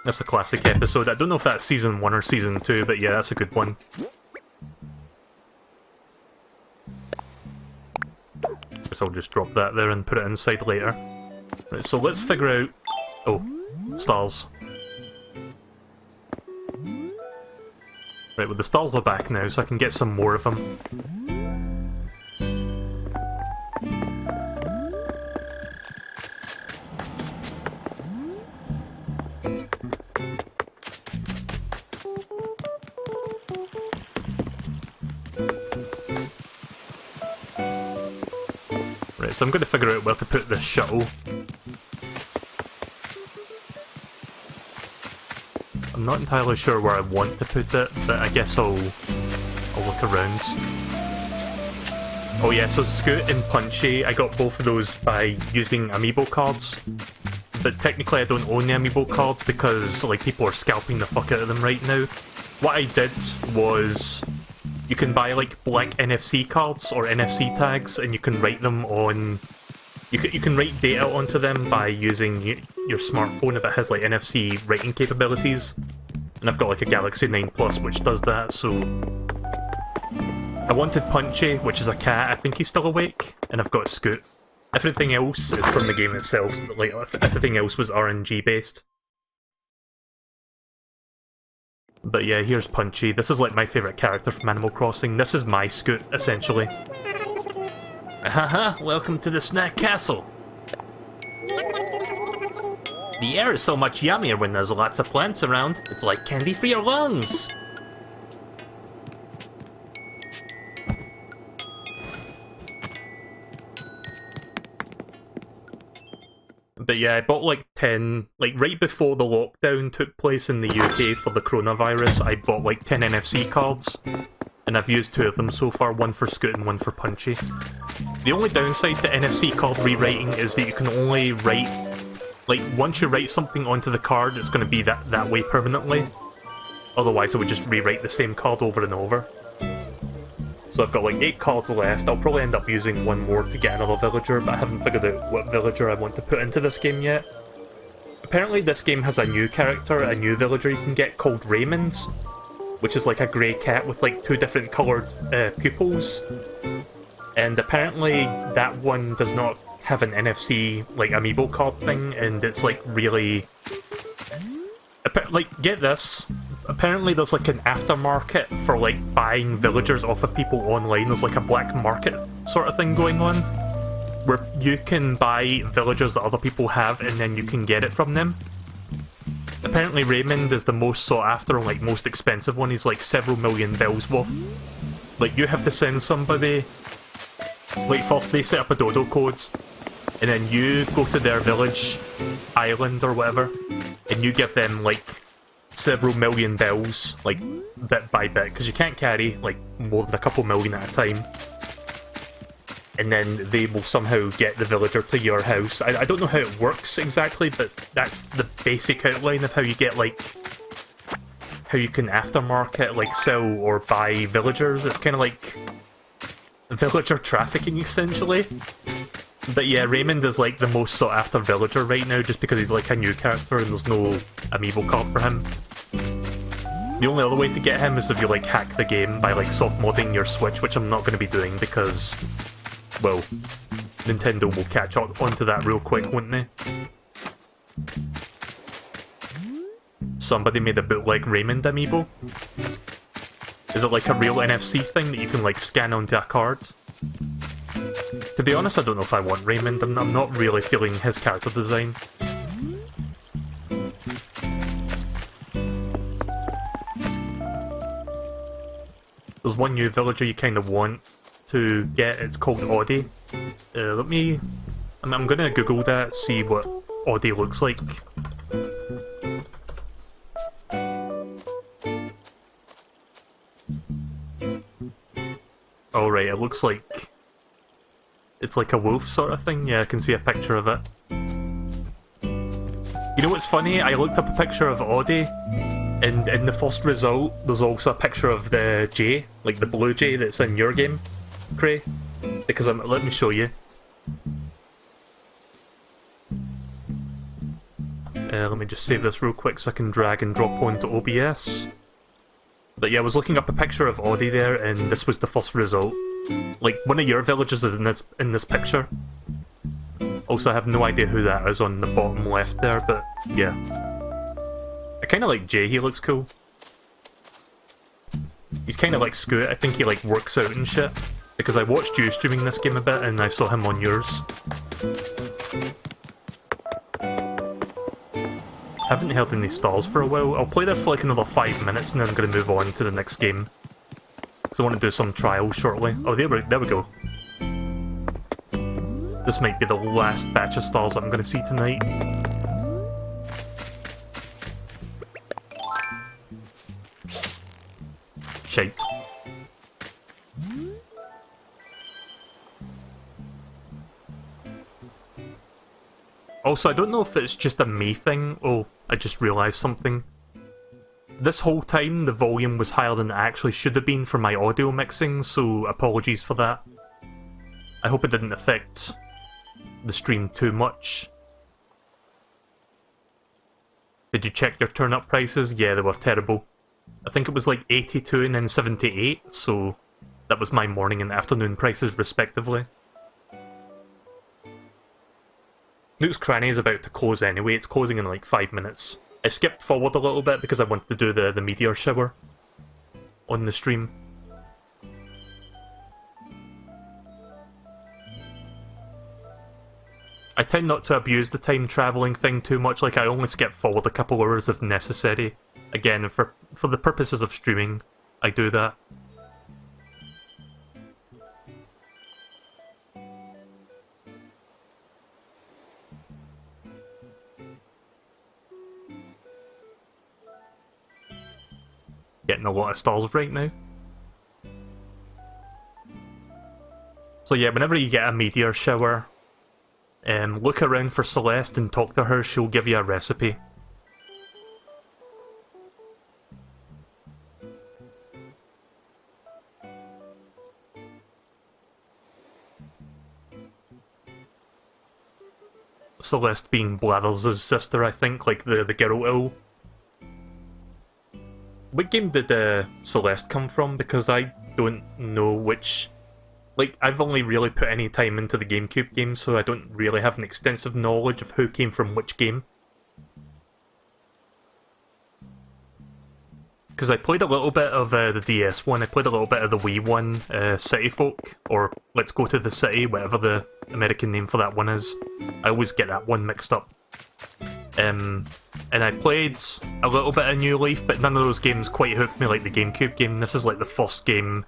That's a classic episode. I don't know if that's season 1 or season 2, but yeah, that's a good one. Guess I'll just drop that there and put it inside later. Right, so let's figure out... Oh, stars. Right, well the stars are back now, so I can get some more of them. Right, so I'm going to figure out where to put this shuttle. I'm not entirely sure where I want to put it, but I guess I'll look around. Oh yeah, so Scoot and Punchy, I got both of those by using Amiibo cards. But technically I don't own the Amiibo cards because, like, people are scalping the fuck out of them right now. What I did was... You can buy, like, black NFC cards or NFC tags, and you can write them on... You can write data onto them by using your smartphone if it has, like, NFC writing capabilities. And I've got, like, a Galaxy 9 Plus which does that, so... I wanted Punchy, which is a cat. I think he's still awake. And I've got Scoot. Everything else is from the game itself. Like, everything else was RNG based. But yeah, here's Punchy. This is, like, my favourite character from Animal Crossing. This is my Scoot, essentially. Haha, welcome to the Snack Castle. The air is so much yummier when there's lots of plants around. It's like candy for your lungs. But yeah, I bought like 10, like right before the lockdown took place in the UK for the coronavirus, I bought like 10 NFC cards. And I've used 2 of them so far, one for Scoot and one for Punchy. The only downside to NFC card rewriting is that you can only write... Like, once you write something onto the card, it's going to be that way permanently. Otherwise, it would just rewrite the same card over and over. So I've got like 8 cards left. I'll probably end up using one more to get another villager, but I haven't figured out what villager I want to put into this game yet. Apparently this game has a new character, a new villager you can get called Raymond, which is like a grey cat with like 2 different coloured pupils. And apparently that one does not have an NFC, like, Amiibo card thing, and it's like really... Like, get this. Apparently there's like an aftermarket for like buying villagers off of people online. There's like a black market sort of thing going on, where you can buy villagers that other people have and then you can get it from them. Apparently Raymond is the most sought after and like most expensive one. He's like several million bells worth. Like, you have to send somebody, like, first they set up a dodo code, and then you go to their village, island or whatever, and you give them like several million bells, like, bit by bit, because you can't carry like more than a couple million at a time. And then they will somehow get the villager to your house. I don't know how it works exactly, but that's the basic outline of how you get, like, how you can aftermarket, like, sell or buy villagers. It's kind of like villager trafficking, essentially. But yeah, Raymond is like the most sought after villager right now just because he's like a new character and there's no amiibo card for him. The only other way to get him is if you like hack the game by like soft modding your Switch, which I'm not going to be doing because, well, Nintendo will catch up onto that real quick, won't they? Somebody made a bootleg Raymond Amiibo. Is it like a real NFC thing that you can like scan onto a card? To be honest, I don't know if I want Raymond. I'm not really feeling his character design. There's one new villager you kind of want to get. It's called Audie. I'm gonna Google that, see what Audie looks like. Oh right, it looks like it's like a wolf sort of thing. Yeah, I can see a picture of it. You know what's funny? I looked up a picture of Audie, and in the first result, there's also a picture of the jay, like the blue jay that's in your game, Cray. Because let me show you. Let me just save this real quick so I can drag and drop onto OBS. But yeah, I was looking up a picture of Audie there, and this was the first result. Like, one of your villagers is in this picture. Also, I have no idea who that is on the bottom left there, but yeah. I kind of like Jay, he looks cool. He's kind of like Scoot, I think he like works out and shit. Because I watched you streaming this game a bit, and I saw him on yours. Haven't heard any stars for a while. I'll play this for like another 5 minutes and then I'm going to move on to the next game. Because I want to do some trials shortly. Oh, there we go. This might be the last batch of stars I'm going to see tonight. Shite. Also, I don't know if it's just a me thing. Oh, I just realised something. This whole time, the volume was higher than it actually should have been for my audio mixing, so apologies for that. I hope it didn't affect the stream too much. Did you check your turnip prices? Yeah, they were terrible. I think it was like 82 and then 78, so that was my morning and afternoon prices respectively. Nook's Cranny is about to close anyway, it's closing in like 5 minutes. I skipped forward a little bit because I wanted to do the Meteor Shower on the stream. I tend not to abuse the time travelling thing too much, like I only skip forward a couple hours if necessary. Again, for the purposes of streaming, I do that. Getting a lot of stars right now. So yeah, whenever you get a Meteor Shower, look around for Celeste and talk to her, she'll give you a recipe. Celeste being Blathers' sister, I think, like the girl owl. What game did Celeste come from? Because I don't know which... Like, I've only really put any time into the GameCube games, so I don't really have an extensive knowledge of who came from which game. Because I played a little bit of the DS one, I played a little bit of the Wii one, City Folk, or Let's Go to the City, whatever the American name for that one is. I always get that one mixed up. And I played a little bit of New Leaf, but none of those games quite hooked me like the GameCube game. This is like the first game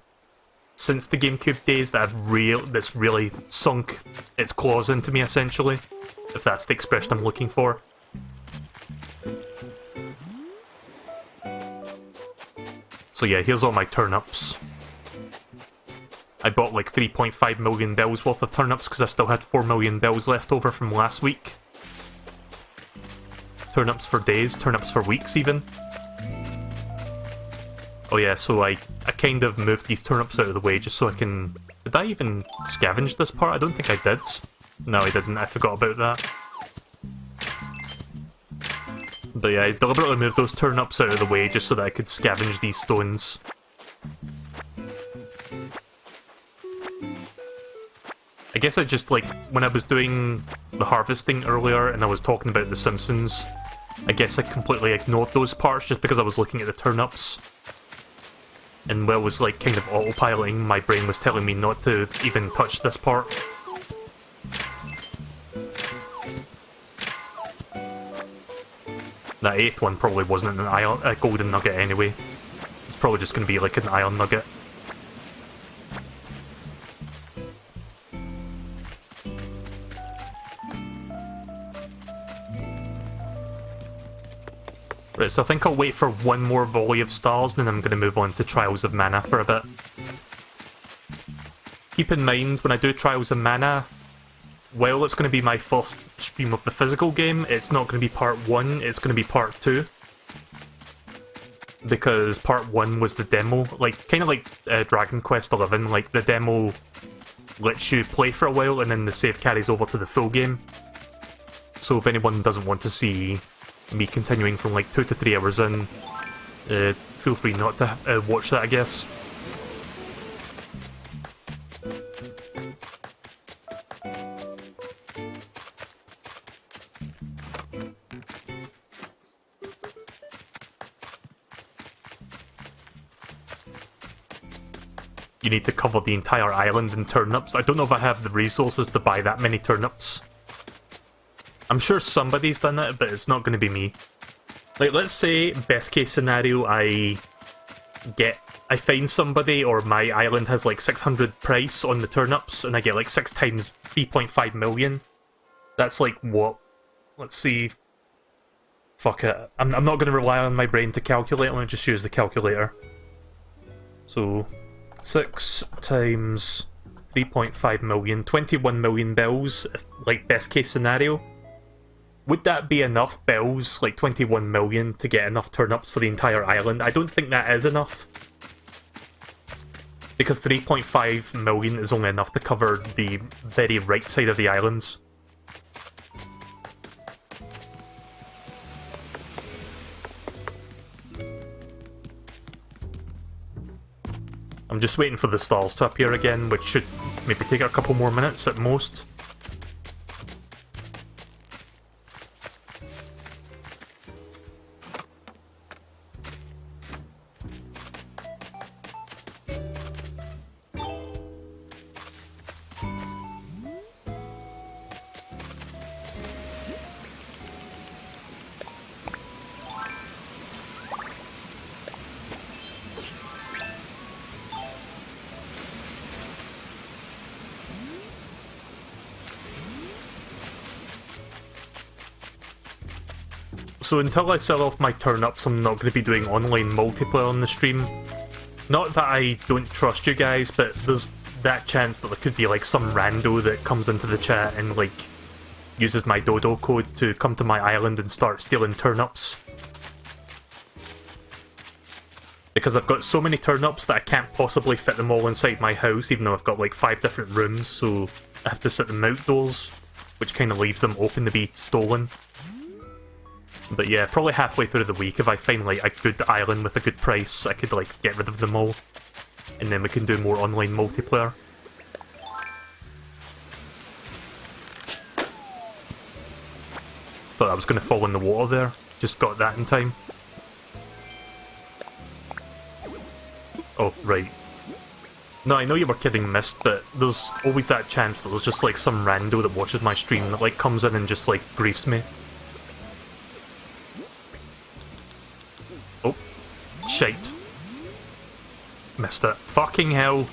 since the GameCube days that that's really sunk its claws into me, essentially, if that's the expression I'm looking for. So yeah, here's all my turnips. I bought like 3.5 million bells worth of turnips because I still had 4 million bells left over from last week. Turnips for days, turnips for weeks even. Oh yeah, so I kind of moved these turnips out of the way just so I can... Did I even scavenge this part? I don't think I did. No, I didn't. I forgot about that. But yeah, I deliberately moved those turnips out of the way just so that I could scavenge these stones. I guess I just, like, when I was doing the harvesting earlier and I was talking about The Simpsons, I guess I completely ignored those parts just because I was looking at the turnips. And while I was, like, kind of autopiloting, my brain was telling me not to even touch this part. That 8th one probably wasn't a golden nugget anyway. It's probably just going to be like an iron nugget. Right, so I think I'll wait for one more volley of stars and then I'm going to move on to Trials of Mana for a bit. Keep in mind, when I do Trials of Mana, while it's going to be my first stream of the physical game, it's not going to be part 1, it's going to be part 2. Because part 1 was the demo, like, kind of like Dragon Quest XI, like, the demo lets you play for a while and then the save carries over to the full game. So if anyone doesn't want to see me continuing from like 2 to 3 hours in, feel free not to watch that, I guess. You need to cover the entire island in turnips. I don't know if I have the resources to buy that many turnips. I'm sure somebody's done it, but it's not going to be me. Like, let's say, best case scenario, I find somebody, or my island has like 600 price on the turnips, and I get like 6 times 3.5 million. That's like what? Let's see. Fuck it. I'm not going to rely on my brain to calculate, I'm going to just use the calculator. So 6 times 3.5 million, 21 million bills, like best case scenario. Would that be enough bills, like 21 million, to get enough turnips for the entire island? I don't think that is enough. Because 3.5 million is only enough to cover the very right side of the islands. I'm just waiting for the stars to appear again, which should maybe take a couple more minutes at most. So until I sell off my turnips, I'm not going to be doing online multiplayer on the stream. Not that I don't trust you guys, but there's that chance that there could be like some rando that comes into the chat and like uses my dodo code to come to my island and start stealing turnips. Because I've got so many turnips that I can't possibly fit them all inside my house, even though I've got like 5 different rooms, so I have to sit them outdoors, which kind of leaves them open to be stolen. But yeah, probably halfway through the week, if I find like a good island with a good price, I could like get rid of them all. And then we can do more online multiplayer. Thought I was going to fall in the water there. Just got that in time. Oh, right. No, I know you were kidding, Mist, but there's always that chance that there's just like some rando that watches my stream that like comes in and just like griefs me. Oh. Shite. Missed it. Fucking hell.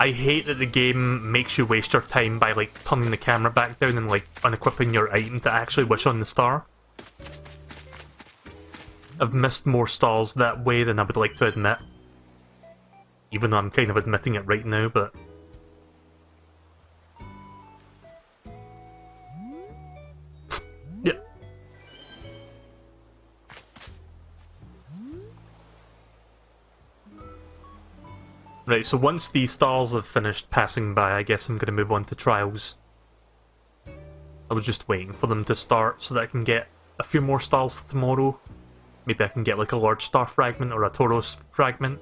I hate that the game makes you waste your time by like turning the camera back down and like unequipping your item to actually wish on the star. I've missed more stars that way than I would like to admit. Even though I'm kind of admitting it right now, but... yeah. Right, so once the stars have finished passing by, I guess I'm going to move on to trials. I was just waiting for them to start so that I can get a few more stars for tomorrow. Maybe I can get like a large star fragment or a Tauros fragment.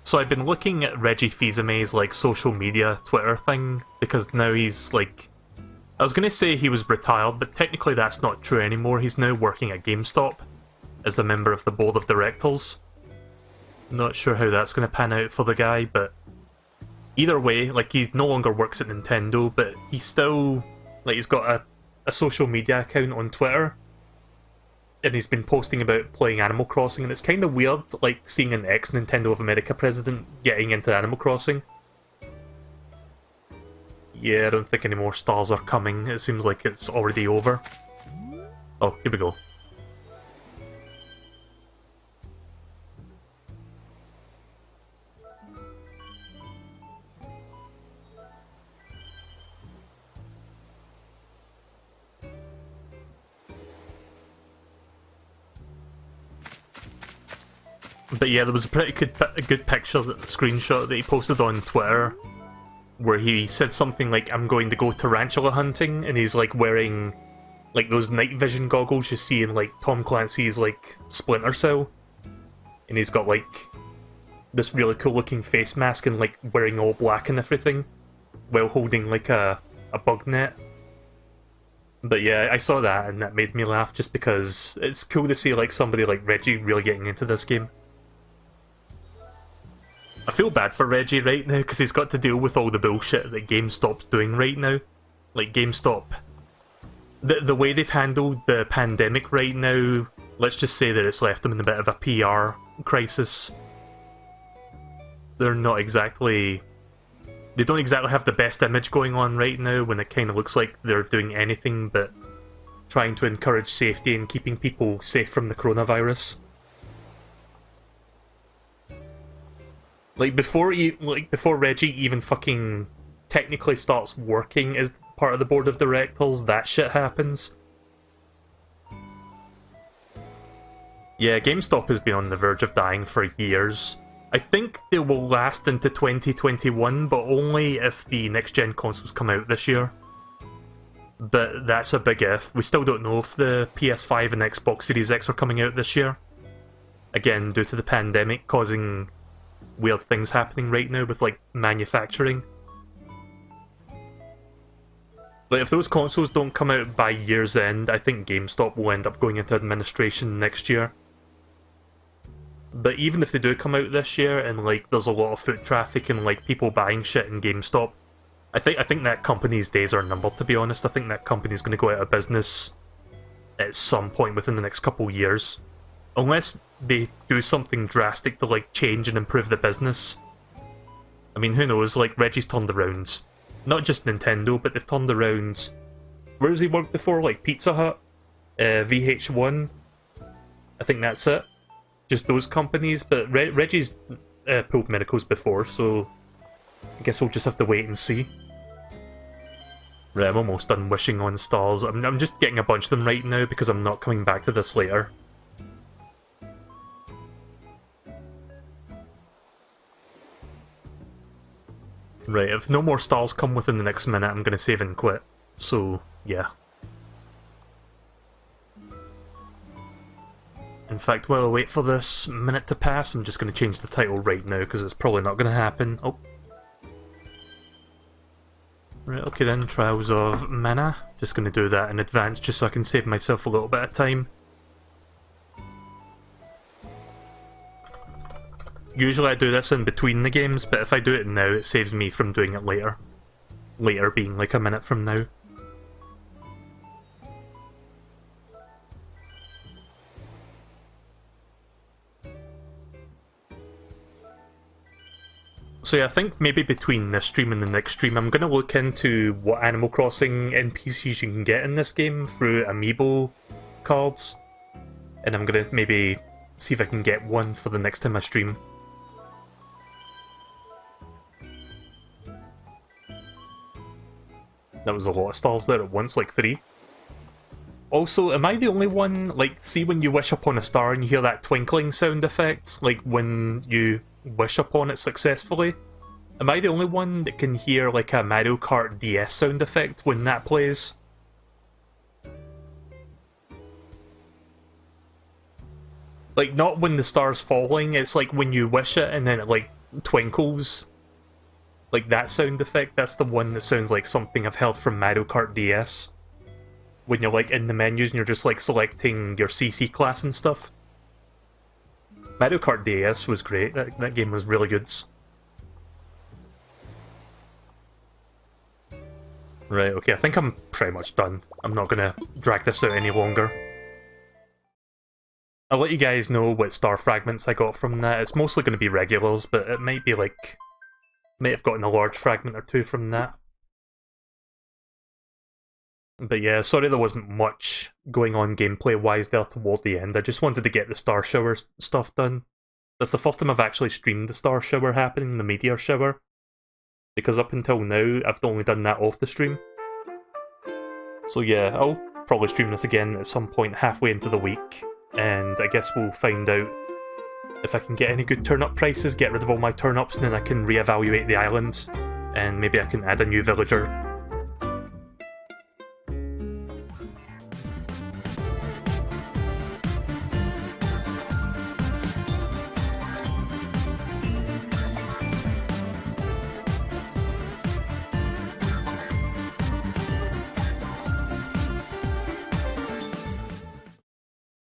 So I've been looking at Reggie Fils-Aimé's like social media Twitter thing, because now he's like... I was going to say he was retired, but technically that's not true anymore. He's now working at GameStop as a member of the board of directors. Not sure how that's going to pan out for the guy, but either way, like, he no longer works at Nintendo, but he's still, like, he's got a social media account on Twitter, and he's been posting about playing Animal Crossing, and it's kind of weird, like, seeing an ex-Nintendo of America president getting into Animal Crossing. Yeah, I don't think any more stars are coming. It seems like it's already over. Oh, here we go. But yeah, there was a pretty good picture, a screenshot that he posted on Twitter, where he said something like, "I'm going to go tarantula hunting," and he's like wearing like those night vision goggles you see in like Tom Clancy's like Splinter Cell, and he's got like this really cool looking face mask and like wearing all black and everything, while holding like a bug net. But yeah, I saw that and that made me laugh, just because it's cool to see like somebody like Reggie really getting into this game. I feel bad for Reggie right now, because he's got to deal with all the bullshit that GameStop's doing right now. Like, GameStop... The way they've handled the pandemic right now, let's just say that it's left them in a bit of a PR crisis. They're not exactly... They don't exactly have the best image going on right now, when it kind of looks like they're doing anything but trying to encourage safety and keeping people safe from the coronavirus. Like, before Reggie even fucking technically starts working as part of the board of directors, that shit happens. Yeah, GameStop has been on the verge of dying for years. I think they will last into 2021, but only if the next-gen consoles come out this year. But that's a big if. We still don't know if the PS5 and Xbox Series X are coming out this year. Again, due to the pandemic causing weird things happening right now with, like, manufacturing. Like, if those consoles don't come out by year's end, I think GameStop will end up going into administration next year. But even if they do come out this year and, like, there's a lot of foot traffic and, like, people buying shit in GameStop, I think that company's days are numbered, to be honest. I think that company's going to go out of business at some point within the next couple years. Unless they do something drastic to, like, change and improve the business. I mean, who knows, like, Reggie's turned around. Not just Nintendo, but they've turned around... Where has he worked before? Like, Pizza Hut? VH1? I think that's it. Just those companies, but Reggie's pulled miracles before, so... I guess we'll just have to wait and see. Right, I'm almost done wishing on stars. I'm just getting a bunch of them right now because I'm not coming back to this later. Right, if no more stars come within the next minute, I'm going to save and quit. So, yeah. In fact, while I wait for this minute to pass, I'm just going to change the title right now, because it's probably not going to happen. Oh. Right, okay then, Trials of Mana. Just going to do that in advance, just so I can save myself a little bit of time. Usually I do this in between the games, but if I do it now, it saves me from doing it later. Later being like a minute from now. So yeah, I think maybe between this stream and the next stream, I'm going to look into what Animal Crossing NPCs you can get in this game through Amiibo cards. And I'm going to maybe see if I can get one for the next time I stream. That was a lot of stars there at once, like 3. Also, am I the only one, like, see when you wish upon a star and you hear that twinkling sound effect, like when you wish upon it successfully? Am I the only one that can hear, like, a Mario Kart DS sound effect when that plays? Like, not when the star's falling, it's like when you wish it and then it, like, twinkles. Like, that sound effect, that's the one that sounds like something I've heard from Mario Kart DS. When you're, like, in the menus and you're just, like, selecting your CC class and stuff. Mario Kart DS was great, that game was really good. Right, okay, I think I'm pretty much done. I'm not gonna drag this out any longer. I'll let you guys know what star fragments I got from that. It's mostly going to be regulars, but it might be like... might have gotten a large fragment or two from that. But yeah, sorry there wasn't much going on gameplay-wise there toward the end. I just wanted to get the Star Shower stuff done. That's the first time I've actually streamed the Star Shower happening, the Meteor Shower. Because up until now, I've only done that off the stream. So yeah, I'll probably stream this again at some point halfway into the week. And I guess we'll find out if I can get any good turnip prices, get rid of all my turnips, and then I can reevaluate the island. And maybe I can add a new villager